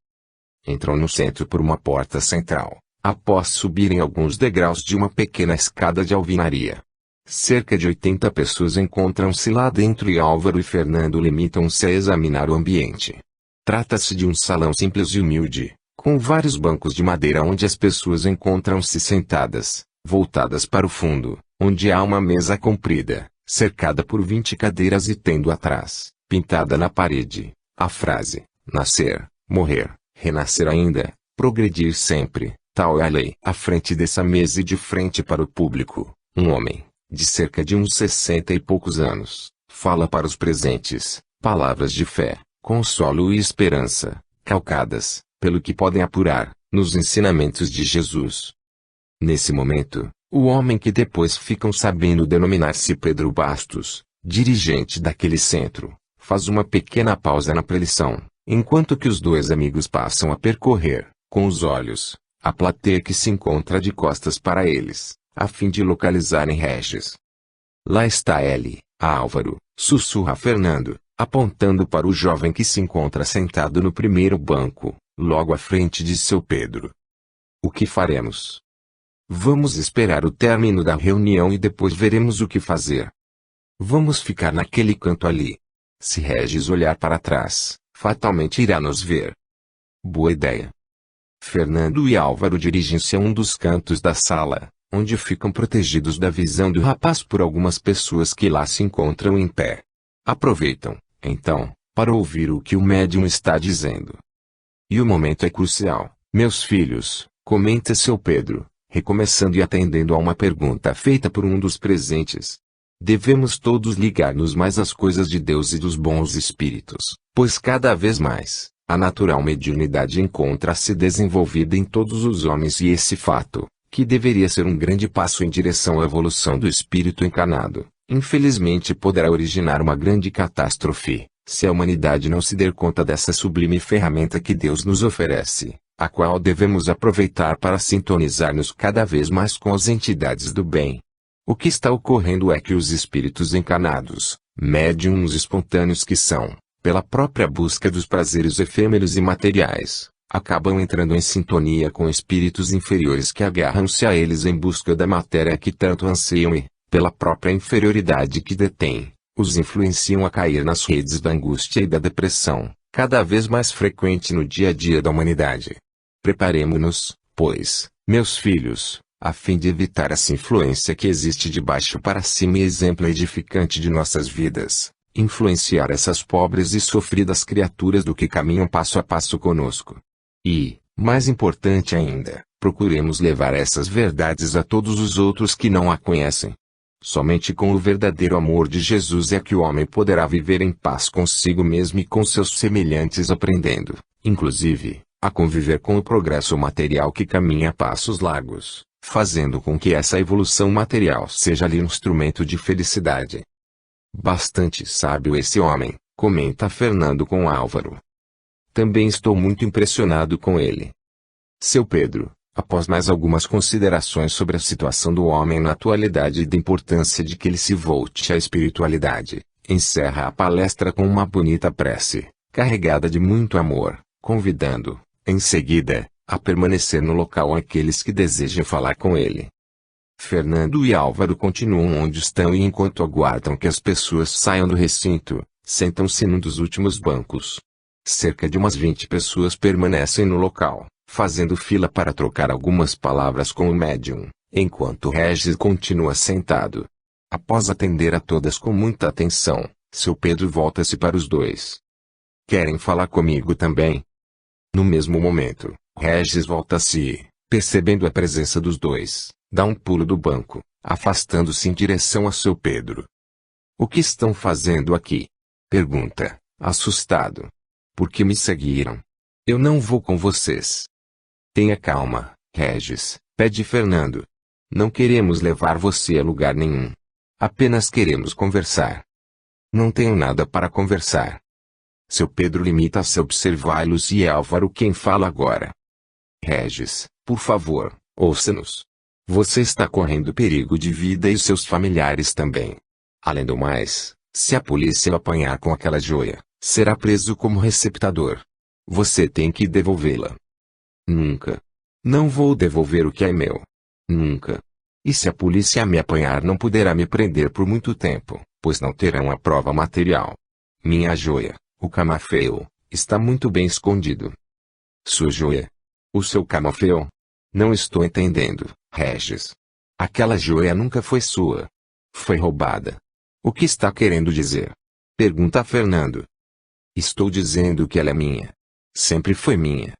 Entram no centro por uma porta central, após subirem alguns degraus de uma pequena escada de alvenaria. Cerca de 80 pessoas encontram-se lá dentro e Álvaro e Fernando limitam-se a examinar o ambiente. Trata-se de um salão simples e humilde, com vários bancos de madeira onde as pessoas encontram-se sentadas, voltadas para o fundo, onde há uma mesa comprida, cercada por 20 cadeiras e tendo atrás, pintada na parede, a frase, nascer, morrer, renascer ainda, progredir sempre, tal é a lei. À frente dessa mesa e de frente para o público, um homem, de cerca de uns 60 e poucos anos, fala para os presentes, palavras de fé, consolo e esperança, calcadas, pelo que podem apurar, nos ensinamentos de Jesus. Nesse momento, o homem que depois ficam sabendo denominar-se Pedro Bastos, dirigente daquele centro, faz uma pequena pausa na preleção, enquanto que os 2 amigos passam a percorrer, com os olhos, a plateia que se encontra de costas para eles, a fim de localizarem Regis. Lá está ele, Álvaro, sussurra Fernando, apontando para o jovem que se encontra sentado no primeiro banco, logo à frente de seu Pedro. O que faremos? Vamos esperar o término da reunião e depois veremos o que fazer. Vamos ficar naquele canto ali. Se Regis olhar para trás, fatalmente irá nos ver. Boa ideia. Fernando e Álvaro dirigem-se a um dos cantos da sala, onde ficam protegidos da visão do rapaz por algumas pessoas que lá se encontram em pé. Aproveitam, então, para ouvir o que o médium está dizendo. E o momento é crucial, meus filhos, comenta seu Pedro, recomeçando e atendendo a uma pergunta feita por um dos presentes. Devemos todos ligar-nos mais às coisas de Deus e dos bons espíritos, pois cada vez mais, a natural mediunidade encontra-se desenvolvida em todos os homens e esse fato, que deveria ser um grande passo em direção à evolução do espírito encarnado, infelizmente poderá originar uma grande catástrofe, se a humanidade não se der conta dessa sublime ferramenta que Deus nos oferece, a qual devemos aproveitar para sintonizar-nos cada vez mais com as entidades do bem. O que está ocorrendo é que os espíritos encarnados, médiuns espontâneos que são, pela própria busca dos prazeres efêmeros e materiais, acabam entrando em sintonia com espíritos inferiores que agarram-se a eles em busca da matéria que tanto anseiam e, pela própria inferioridade que detêm, os influenciam a cair nas redes da angústia e da depressão, cada vez mais frequente no dia a dia da humanidade. Preparemo-nos, pois, meus filhos, a fim de evitar essa influência que existe de baixo para cima e exemplo edificante de nossas vidas, influenciar essas pobres e sofridas criaturas do que caminham passo a passo conosco. E, mais importante ainda, procuremos levar essas verdades a todos os outros que não a conhecem. Somente com o verdadeiro amor de Jesus é que o homem poderá viver em paz consigo mesmo e com seus semelhantes, aprendendo, inclusive, a conviver com o progresso material que caminha a passos largos, fazendo com que essa evolução material seja-lhe um instrumento de felicidade. Bastante sábio esse homem, comenta Fernando com Álvaro. Também estou muito impressionado com ele. Seu Pedro, após mais algumas considerações sobre a situação do homem na atualidade e da importância de que ele se volte à espiritualidade, encerra a palestra com uma bonita prece, carregada de muito amor, convidando, em seguida, a permanecer no local aqueles que desejem falar com ele. Fernando e Álvaro continuam onde estão e enquanto aguardam que as pessoas saiam do recinto, sentam-se num dos últimos bancos. Cerca de umas 20 pessoas permanecem no local, fazendo fila para trocar algumas palavras com o médium, enquanto Regis continua sentado. Após atender a todas com muita atenção, seu Pedro volta-se para os dois. Querem falar comigo também? No mesmo momento, Regis volta-se e, percebendo a presença dos dois, dá um pulo do banco, afastando-se em direção a seu Pedro. O que estão fazendo aqui? Pergunta, assustado. Por que me seguiram? Eu não vou com vocês. Tenha calma, Regis, pede Fernando. Não queremos levar você a lugar nenhum. Apenas queremos conversar. Não tenho nada para conversar. Seu Pedro limita-se a observá-los e é Álvaro quem fala agora. Regis, por favor, ouça-nos. Você está correndo perigo de vida e seus familiares também. Além do mais, se a polícia o apanhar com aquela joia, será preso como receptador. Você tem que devolvê-la. Nunca. Não vou devolver o que é meu. Nunca. E se a polícia me apanhar não poderá me prender por muito tempo, pois não terão a prova material. Minha joia, o camafeu, está muito bem escondido. Sua joia? O seu camafeu? Não estou entendendo, Regis. Aquela joia nunca foi sua. Foi roubada. O que está querendo dizer? Pergunta Fernando. Estou dizendo que ela é minha. Sempre foi minha.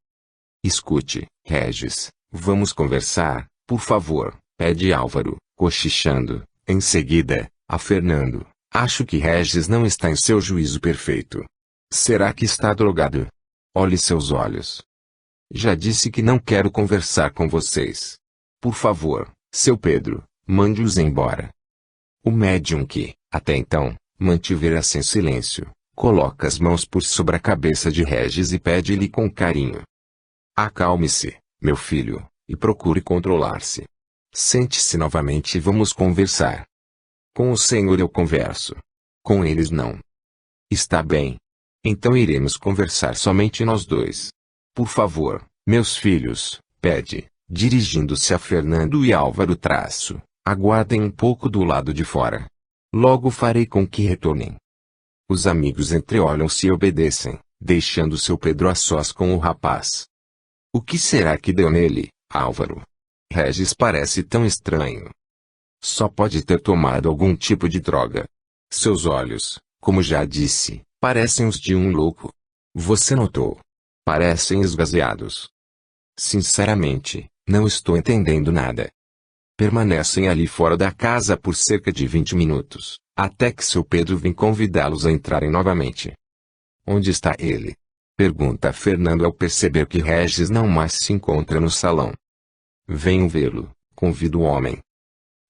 Escute, Regis, vamos conversar, por favor, pede Álvaro, cochichando, em seguida, a Fernando. Acho que Regis não está em seu juízo perfeito. Será que está drogado? Olhe seus olhos. Já disse que não quero conversar com vocês. Por favor, seu Pedro, mande-os embora. O médium que, até então, mantivera-se em silêncio, coloca as mãos por sobre a cabeça de Regis e pede-lhe com carinho. Acalme-se, meu filho, e procure controlar-se. Sente-se novamente e vamos conversar. Com o senhor eu converso. Com eles não. Está bem. Então iremos conversar somente nós dois. Por favor, meus filhos, pede, dirigindo-se a Fernando e Álvaro traço, aguardem um pouco do lado de fora. Logo farei com que retornem. Os amigos entreolham-se e obedecem, deixando seu Pedro a sós com o rapaz. O que será que deu nele, Álvaro? Regis parece tão estranho. Só pode ter tomado algum tipo de droga. Seus olhos, como já disse, parecem os de um louco. Você notou? Parecem esgazeados. Sinceramente, não estou entendendo nada. Permanecem ali fora da casa por cerca de 20 minutos, até que seu Pedro vem convidá-los a entrarem novamente. Onde está ele? Pergunta Fernando ao perceber que Regis não mais se encontra no salão. Venho vê-lo, convida o homem.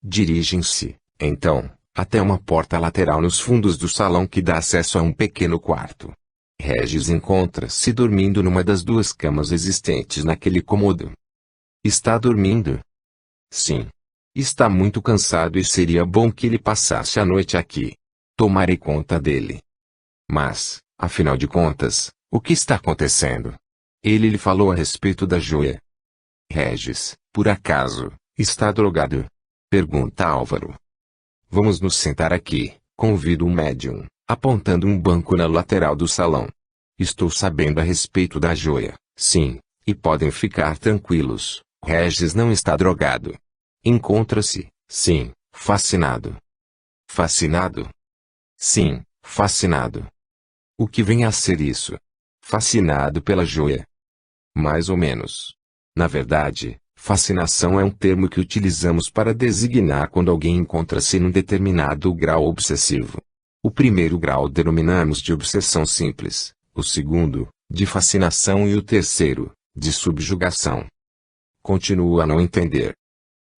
Dirigem-se, então, até uma porta lateral nos fundos do salão que dá acesso a um pequeno quarto. Regis encontra-se dormindo numa das duas camas existentes naquele cômodo. Está dormindo? Sim. Está muito cansado e seria bom que ele passasse a noite aqui. Tomarei conta dele. Mas, afinal de contas, o que está acontecendo? Ele lhe falou a respeito da joia. Regis, por acaso, está drogado? Pergunta Álvaro. Vamos nos sentar aqui, convido o médium, apontando um banco na lateral do salão. Estou sabendo a respeito da joia, sim, e podem ficar tranquilos, Regis não está drogado. Encontra-se, sim, fascinado. Fascinado? Sim, fascinado. O que vem a ser isso? Fascinado pela joia? Mais ou menos. Na verdade, fascinação é um termo que utilizamos para designar quando alguém encontra-se num determinado grau obsessivo. O primeiro grau denominamos de obsessão simples, o segundo, de fascinação e o terceiro, de subjugação. Continuo a não entender.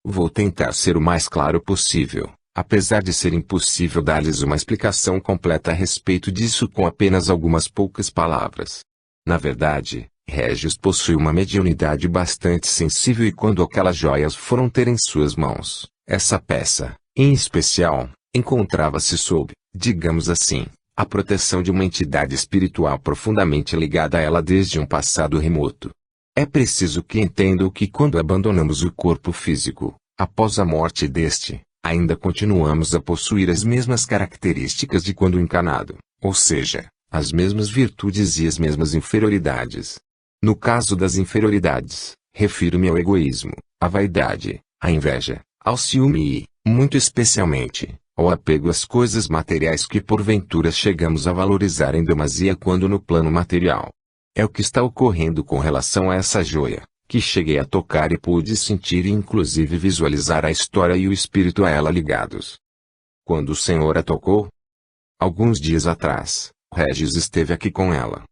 Vou tentar ser o mais claro possível, apesar de ser impossível dar-lhes uma explicação completa a respeito disso com apenas algumas poucas palavras. Na verdade, Regis possui uma mediunidade bastante sensível e quando aquelas joias foram ter em suas mãos, essa peça, em especial, encontrava-se sob, digamos assim, a proteção de uma entidade espiritual profundamente ligada a ela desde um passado remoto. É preciso que entendam que quando abandonamos o corpo físico, após a morte deste, ainda continuamos a possuir as mesmas características de quando encarnado, ou seja, as mesmas virtudes e as mesmas inferioridades. No caso das inferioridades, refiro-me ao egoísmo, à vaidade, à inveja, ao ciúme e, muito especialmente, ao apego às coisas materiais que porventura chegamos a valorizar em demasia quando no plano material. É o que está ocorrendo com relação a essa joia, que cheguei a tocar e pude sentir e inclusive visualizar a história e o espírito a ela ligados. Quando o Senhor a tocou? Alguns dias atrás, Regis esteve aqui com ela.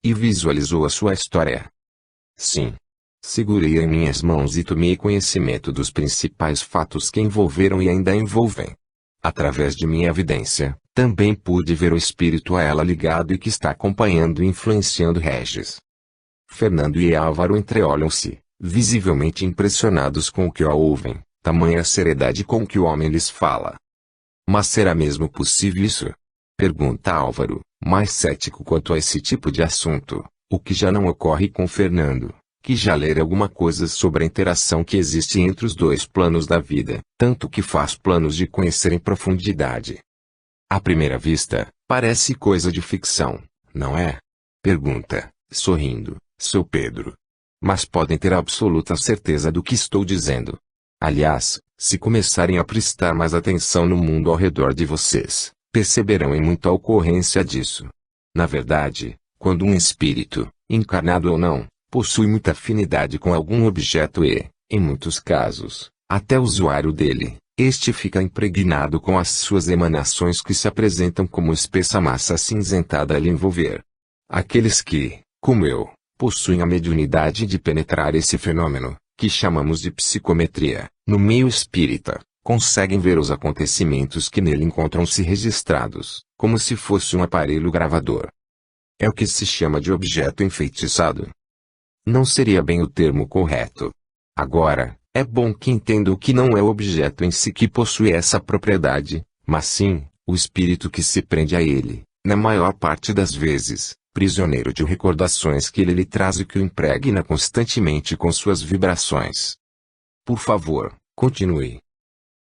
E visualizou a sua história. Sim. Segurei-a em minhas mãos e tomei conhecimento dos principais fatos que envolveram e ainda envolvem. Através de minha evidência, também pude ver o espírito a ela ligado e que está acompanhando e influenciando Regis. Fernando e Álvaro entreolham-se, visivelmente impressionados com o que ouvem, tamanha a seriedade com que o homem lhes fala. Mas será mesmo possível isso? Pergunta Álvaro, mais cético quanto a esse tipo de assunto, o que já não ocorre com Fernando, que já lera alguma coisa sobre a interação que existe entre os dois planos da vida, tanto que faz planos de conhecer em profundidade. À primeira vista, parece coisa de ficção, não é? Pergunta, sorrindo, seu Pedro. Mas podem ter absoluta certeza do que estou dizendo. Aliás, se começarem a prestar mais atenção no mundo ao redor de vocês, perceberão em muito a ocorrência disso. Na verdade, quando um espírito, encarnado ou não, possui muita afinidade com algum objeto e, em muitos casos, até o usuário dele, este fica impregnado com as suas emanações que se apresentam como espessa massa acinzentada a lhe envolver. Aqueles que, como eu, possuem a mediunidade de penetrar esse fenômeno, que chamamos de psicometria, no meio espírita, conseguem ver os acontecimentos que nele encontram-se registrados, como se fosse um aparelho gravador. É o que se chama de objeto enfeitiçado. Não seria bem o termo correto. Agora, é bom que entendam que não é o objeto em si que possui essa propriedade, mas sim, o espírito que se prende a ele, na maior parte das vezes, prisioneiro de recordações que ele lhe traz e que o impregna constantemente com suas vibrações. Por favor, continue.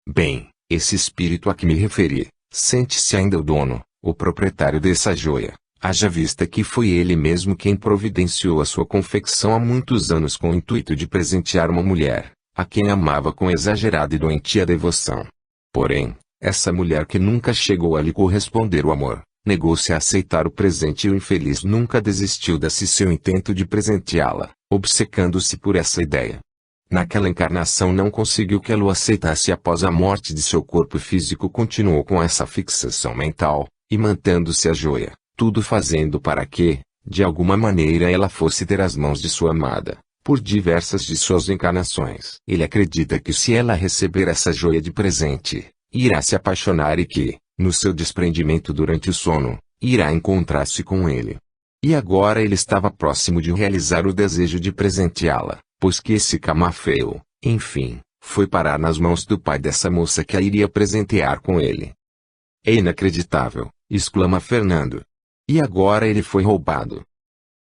Bem, esse espírito a que me referi, sente-se ainda o dono, o proprietário dessa joia, haja vista que foi ele mesmo quem providenciou a sua confecção há muitos anos com o intuito de presentear uma mulher, a quem amava com exagerada e doentia devoção. Porém, essa mulher que nunca chegou a lhe corresponder o amor, negou-se a aceitar o presente e o infeliz nunca desistiu desse seu intento de presenteá-la, obcecando-se por essa ideia. Naquela encarnação não conseguiu que ela o aceitasse. Após a morte de seu corpo físico, continuou com essa fixação mental, e mantendo-se a joia, tudo fazendo para que, de alguma maneira, ela fosse ter as mãos de sua amada, por diversas de suas encarnações. Ele acredita que se ela receber essa joia de presente, irá se apaixonar e que, no seu desprendimento durante o sono, irá encontrar-se com ele. E agora ele estava próximo de realizar o desejo de presenteá-la, pois que esse camafeu, enfim, foi parar nas mãos do pai dessa moça que a iria presentear com ele. É inacreditável, exclama Fernando. E agora ele foi roubado.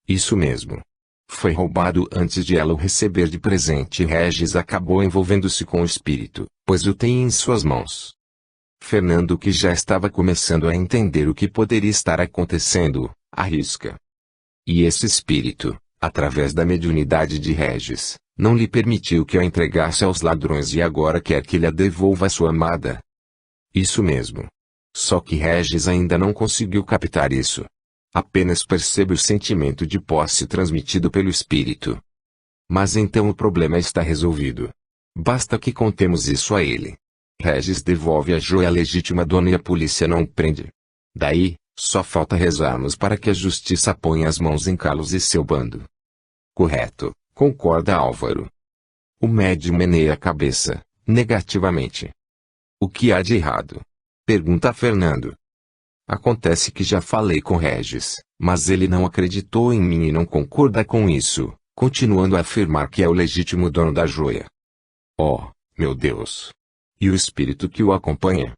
Isso mesmo. Foi roubado antes de ela o receber de presente. Regis acabou envolvendo-se com o espírito, pois o tem em suas mãos. Fernando, que já estava começando a entender o que poderia estar acontecendo, arrisca. E esse espírito, através da mediunidade de Regis, não lhe permitiu que a entregasse aos ladrões e agora quer que lhe a devolva a sua amada. Isso mesmo. Só que Regis ainda não conseguiu captar isso. Apenas percebe o sentimento de posse transmitido pelo espírito. Mas então o problema está resolvido. Basta que contemos isso a ele. Regis devolve a joia à legítima dona e a polícia não o prende. Daí, só falta rezarmos para que a justiça ponha as mãos em Carlos e seu bando. Correto, concorda Álvaro. O médium meneia a cabeça, negativamente. O que há de errado? Pergunta Fernando. Acontece que já falei com Regis, mas ele não acreditou em mim e não concorda com isso, continuando a afirmar que é o legítimo dono da joia. Oh, meu Deus! E o espírito que o acompanha?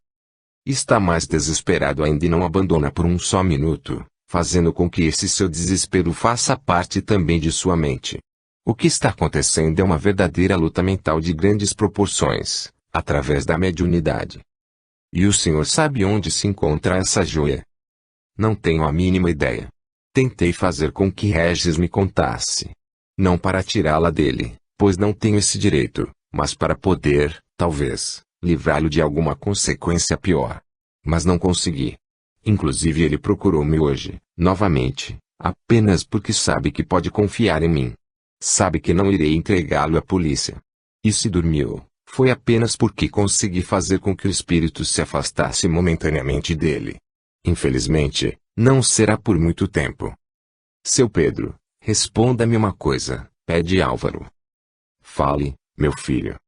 Está mais desesperado ainda e não abandona por um só minuto, fazendo com que esse seu desespero faça parte também de sua mente. O que está acontecendo é uma verdadeira luta mental de grandes proporções, através da mediunidade. E o senhor sabe onde se encontra essa joia? Não tenho a mínima ideia. Tentei fazer com que Regis me contasse. Não para tirá-la dele, pois não tenho esse direito, mas para poder, talvez, livrá-lo de alguma consequência pior. Mas não consegui. Inclusive ele procurou-me hoje, novamente, apenas porque sabe que pode confiar em mim. Sabe que não irei entregá-lo à polícia. E se dormiu, foi apenas porque consegui fazer com que o espírito se afastasse momentaneamente dele. Infelizmente, não será por muito tempo. Seu Pedro, responda-me uma coisa, pede Álvaro. Fale, meu filho.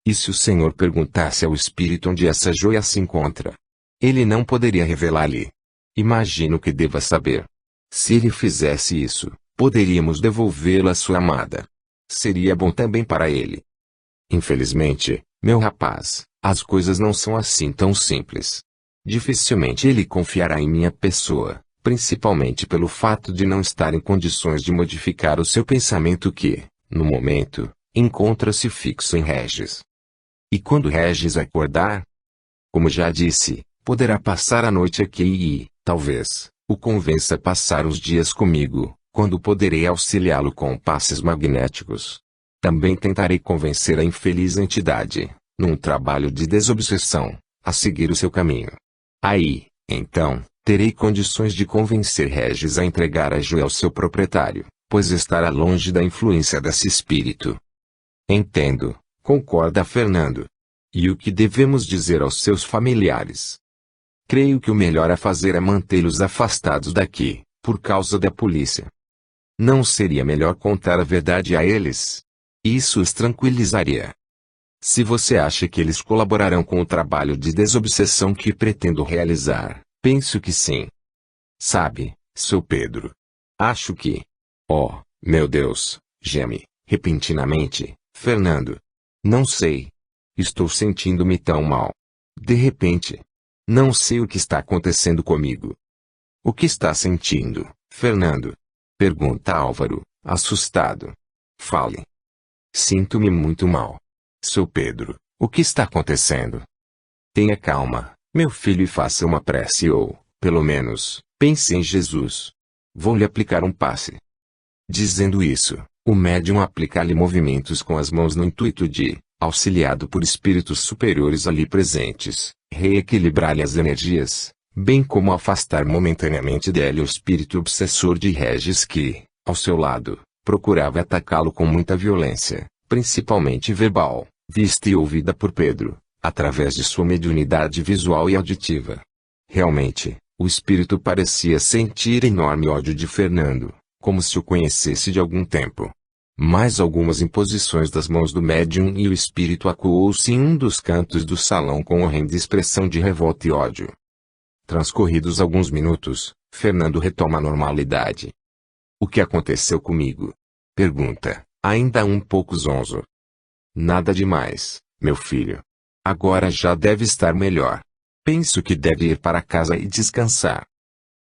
E se o senhor perguntasse ao espírito onde essa joia se encontra? Ele não poderia revelar-lhe. Imagino que deva saber. Se ele fizesse isso, poderíamos devolvê-la à sua amada. Seria bom também para ele. Infelizmente, meu rapaz, as coisas não são assim tão simples. Dificilmente ele confiará em minha pessoa, principalmente pelo fato de não estar em condições de modificar o seu pensamento que, no momento, encontra-se fixo em Regis. E quando Regis acordar? Como já disse, poderá passar a noite aqui e, talvez, o convença a passar os dias comigo, quando poderei auxiliá-lo com passes magnéticos. Também tentarei convencer a infeliz entidade, num trabalho de desobsessão, a seguir o seu caminho. Aí, então, terei condições de convencer Regis a entregar a joia ao seu proprietário, pois estará longe da influência desse espírito. Entendo, concorda Fernando. E o que devemos dizer aos seus familiares? Creio que o melhor a fazer é mantê-los afastados daqui, por causa da polícia. Não seria melhor contar a verdade a eles? Isso os tranquilizaria. Se você acha que eles colaborarão com o trabalho de desobsessão que pretendo realizar, penso que sim. Sabe, seu Pedro. Acho que... Oh, meu Deus, geme, repentinamente, Fernando. Não sei. Estou sentindo-me tão mal. De repente. Não sei o que está acontecendo comigo. O que está sentindo, Fernando? Pergunta Álvaro, assustado. Fale. Sinto-me muito mal. Seu Pedro, o que está acontecendo? Tenha calma, meu filho, e faça uma prece ou, pelo menos, pense em Jesus. Vou lhe aplicar um passe. Dizendo isso, o médium aplica-lhe movimentos com as mãos no intuito de, auxiliado por espíritos superiores ali presentes, reequilibrar-lhe as energias, bem como afastar momentaneamente dele o espírito obsessor de Regis que, ao seu lado, procurava atacá-lo com muita violência, principalmente verbal, vista e ouvida por Pedro, através de sua mediunidade visual e auditiva. Realmente, o espírito parecia sentir enorme ódio de Fernando, como se o conhecesse de algum tempo. Mais algumas imposições das mãos do médium e o espírito acuou-se em um dos cantos do salão com horrenda expressão de revolta e ódio. Transcorridos alguns minutos, Fernando retoma a normalidade. O que aconteceu comigo? Pergunta, ainda um pouco zonzo. Nada demais, meu filho. Agora já deve estar melhor. Penso que deve ir para casa e descansar.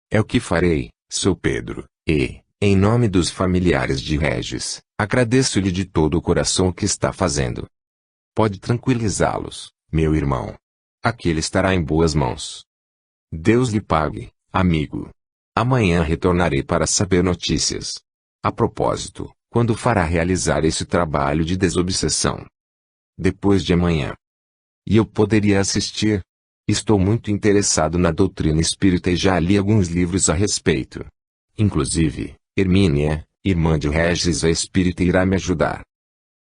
É o que farei, seu Pedro, e, em nome dos familiares de Regis, agradeço-lhe de todo o coração o que está fazendo. Pode tranquilizá-los, meu irmão. Aquele estará em boas mãos. Deus lhe pague, amigo. Amanhã retornarei para saber notícias. A propósito, quando fará realizar esse trabalho de desobsessão? Depois de amanhã. E eu poderia assistir? Estou muito interessado na doutrina espírita e já li alguns livros a respeito. Inclusive, Hermínia, irmã de Regis a espírita, irá me ajudar.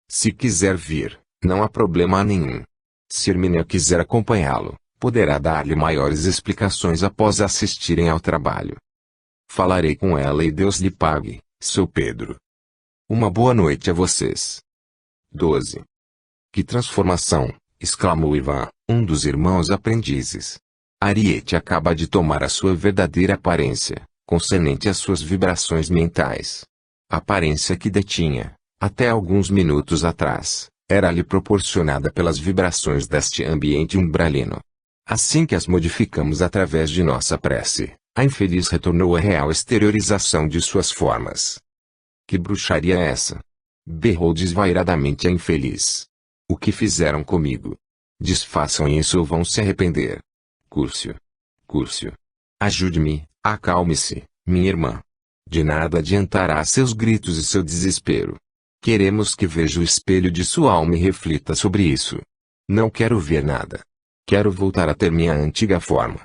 Se quiser vir, não há problema nenhum. Se Hermínia quiser acompanhá-lo, poderá dar-lhe maiores explicações após assistirem ao trabalho. Falarei com ela e Deus lhe pague, seu Pedro. Uma boa noite a vocês. 12. Que transformação! Exclamou Ivan, um dos irmãos aprendizes. Ariete acaba de tomar a sua verdadeira aparência, concernente às suas vibrações mentais. A aparência que detinha, até alguns minutos atrás, era-lhe proporcionada pelas vibrações deste ambiente umbralino. Assim que as modificamos através de nossa prece, a infeliz retornou à real exteriorização de suas formas. Que bruxaria é essa? Berrou desvairadamente a infeliz. O que fizeram comigo? Desfaçam isso ou vão se arrepender. Cúrcio. Cúrcio. Ajude-me, acalme-se, minha irmã. De nada adiantará seus gritos e seu desespero. Queremos que veja o espelho de sua alma e reflita sobre isso. Não quero ver nada. Quero voltar a ter minha antiga forma.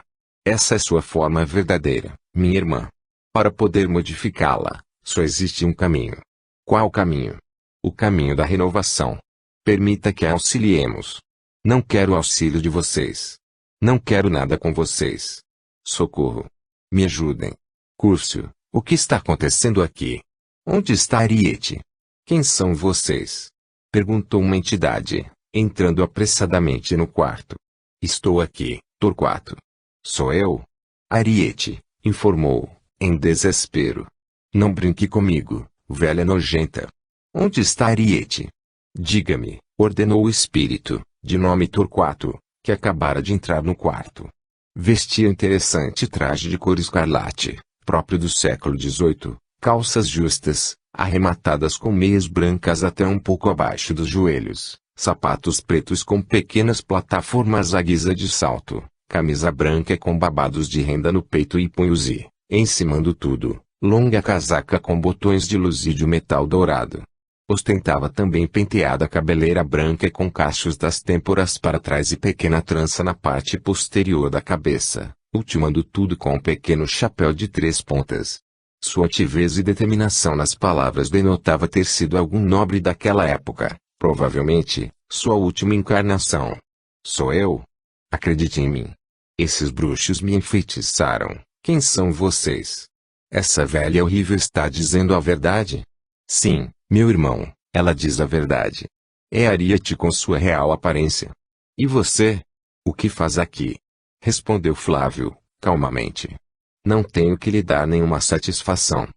Essa é sua forma verdadeira, minha irmã. Para poder modificá-la, só existe um caminho. Qual caminho? O caminho da renovação. Permita que a auxiliemos. Não quero o auxílio de vocês. Não quero nada com vocês. Socorro. Me ajudem. Cúrcio, o que está acontecendo aqui? Onde está Ariete? Quem são vocês? Perguntou uma entidade, entrando apressadamente no quarto. Estou aqui, Torquato. Sou eu? Ariete, informou, em desespero. Não brinque comigo, velha nojenta. Onde está Ariete? Diga-me, ordenou o espírito, de nome Torquato, que acabara de entrar no quarto. Vestia interessante traje de cor escarlate, próprio do século XVIII, calças justas, arrematadas com meias brancas até um pouco abaixo dos joelhos, sapatos pretos com pequenas plataformas à guisa de salto, camisa branca com babados de renda no peito e punhos e, encimando tudo, longa casaca com botões de luzídio metal dourado. Ostentava também penteada cabeleira branca com cachos das têmporas para trás e pequena trança na parte posterior da cabeça, ultimando tudo com um pequeno chapéu de 3 pontas. Sua altivez e determinação nas palavras denotava ter sido algum nobre daquela época, provavelmente, sua última encarnação. Sou eu? Acredite em mim. Esses bruxos me enfeitiçaram. Quem são vocês? Essa velha horrível está dizendo a verdade? Sim, meu irmão, ela diz a verdade. É Ariete com sua real aparência. E você? O que faz aqui? Respondeu Flávio, calmamente. Não tenho que lhe dar nenhuma satisfação.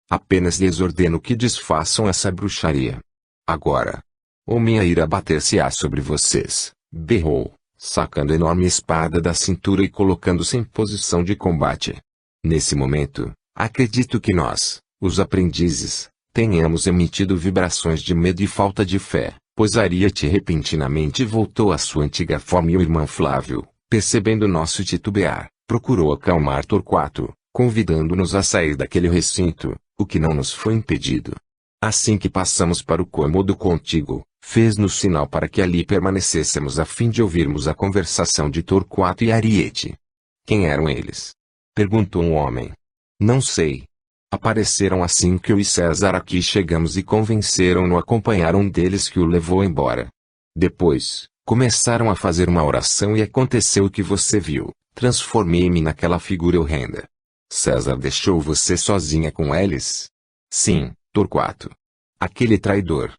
Apenas lhes ordeno que desfaçam essa bruxaria. Agora. Ou minha ira bater-se-á sobre vocês, berrou, sacando a enorme espada da cintura e colocando-se em posição de combate. Nesse momento, acredito que nós, os aprendizes, tenhamos emitido vibrações de medo e falta de fé, pois Ariete repentinamente voltou à sua antiga forma e o irmão Flávio, percebendo nosso titubear, procurou acalmar Torquato, convidando-nos a sair daquele recinto, o que não nos foi impedido. Assim que passamos para o cômodo contíguo, fez-nos sinal para que ali permanecêssemos a fim de ouvirmos a conversação de Torquato e Ariete. Quem eram eles? Perguntou um homem. Não sei. Apareceram assim que eu e César aqui chegamos e convenceram-no a acompanhar um deles que o levou embora. Depois, começaram a fazer uma oração e aconteceu o que você viu, transformei-me naquela figura horrenda. César deixou você sozinha com eles? Sim, Torquato. Aquele traidor,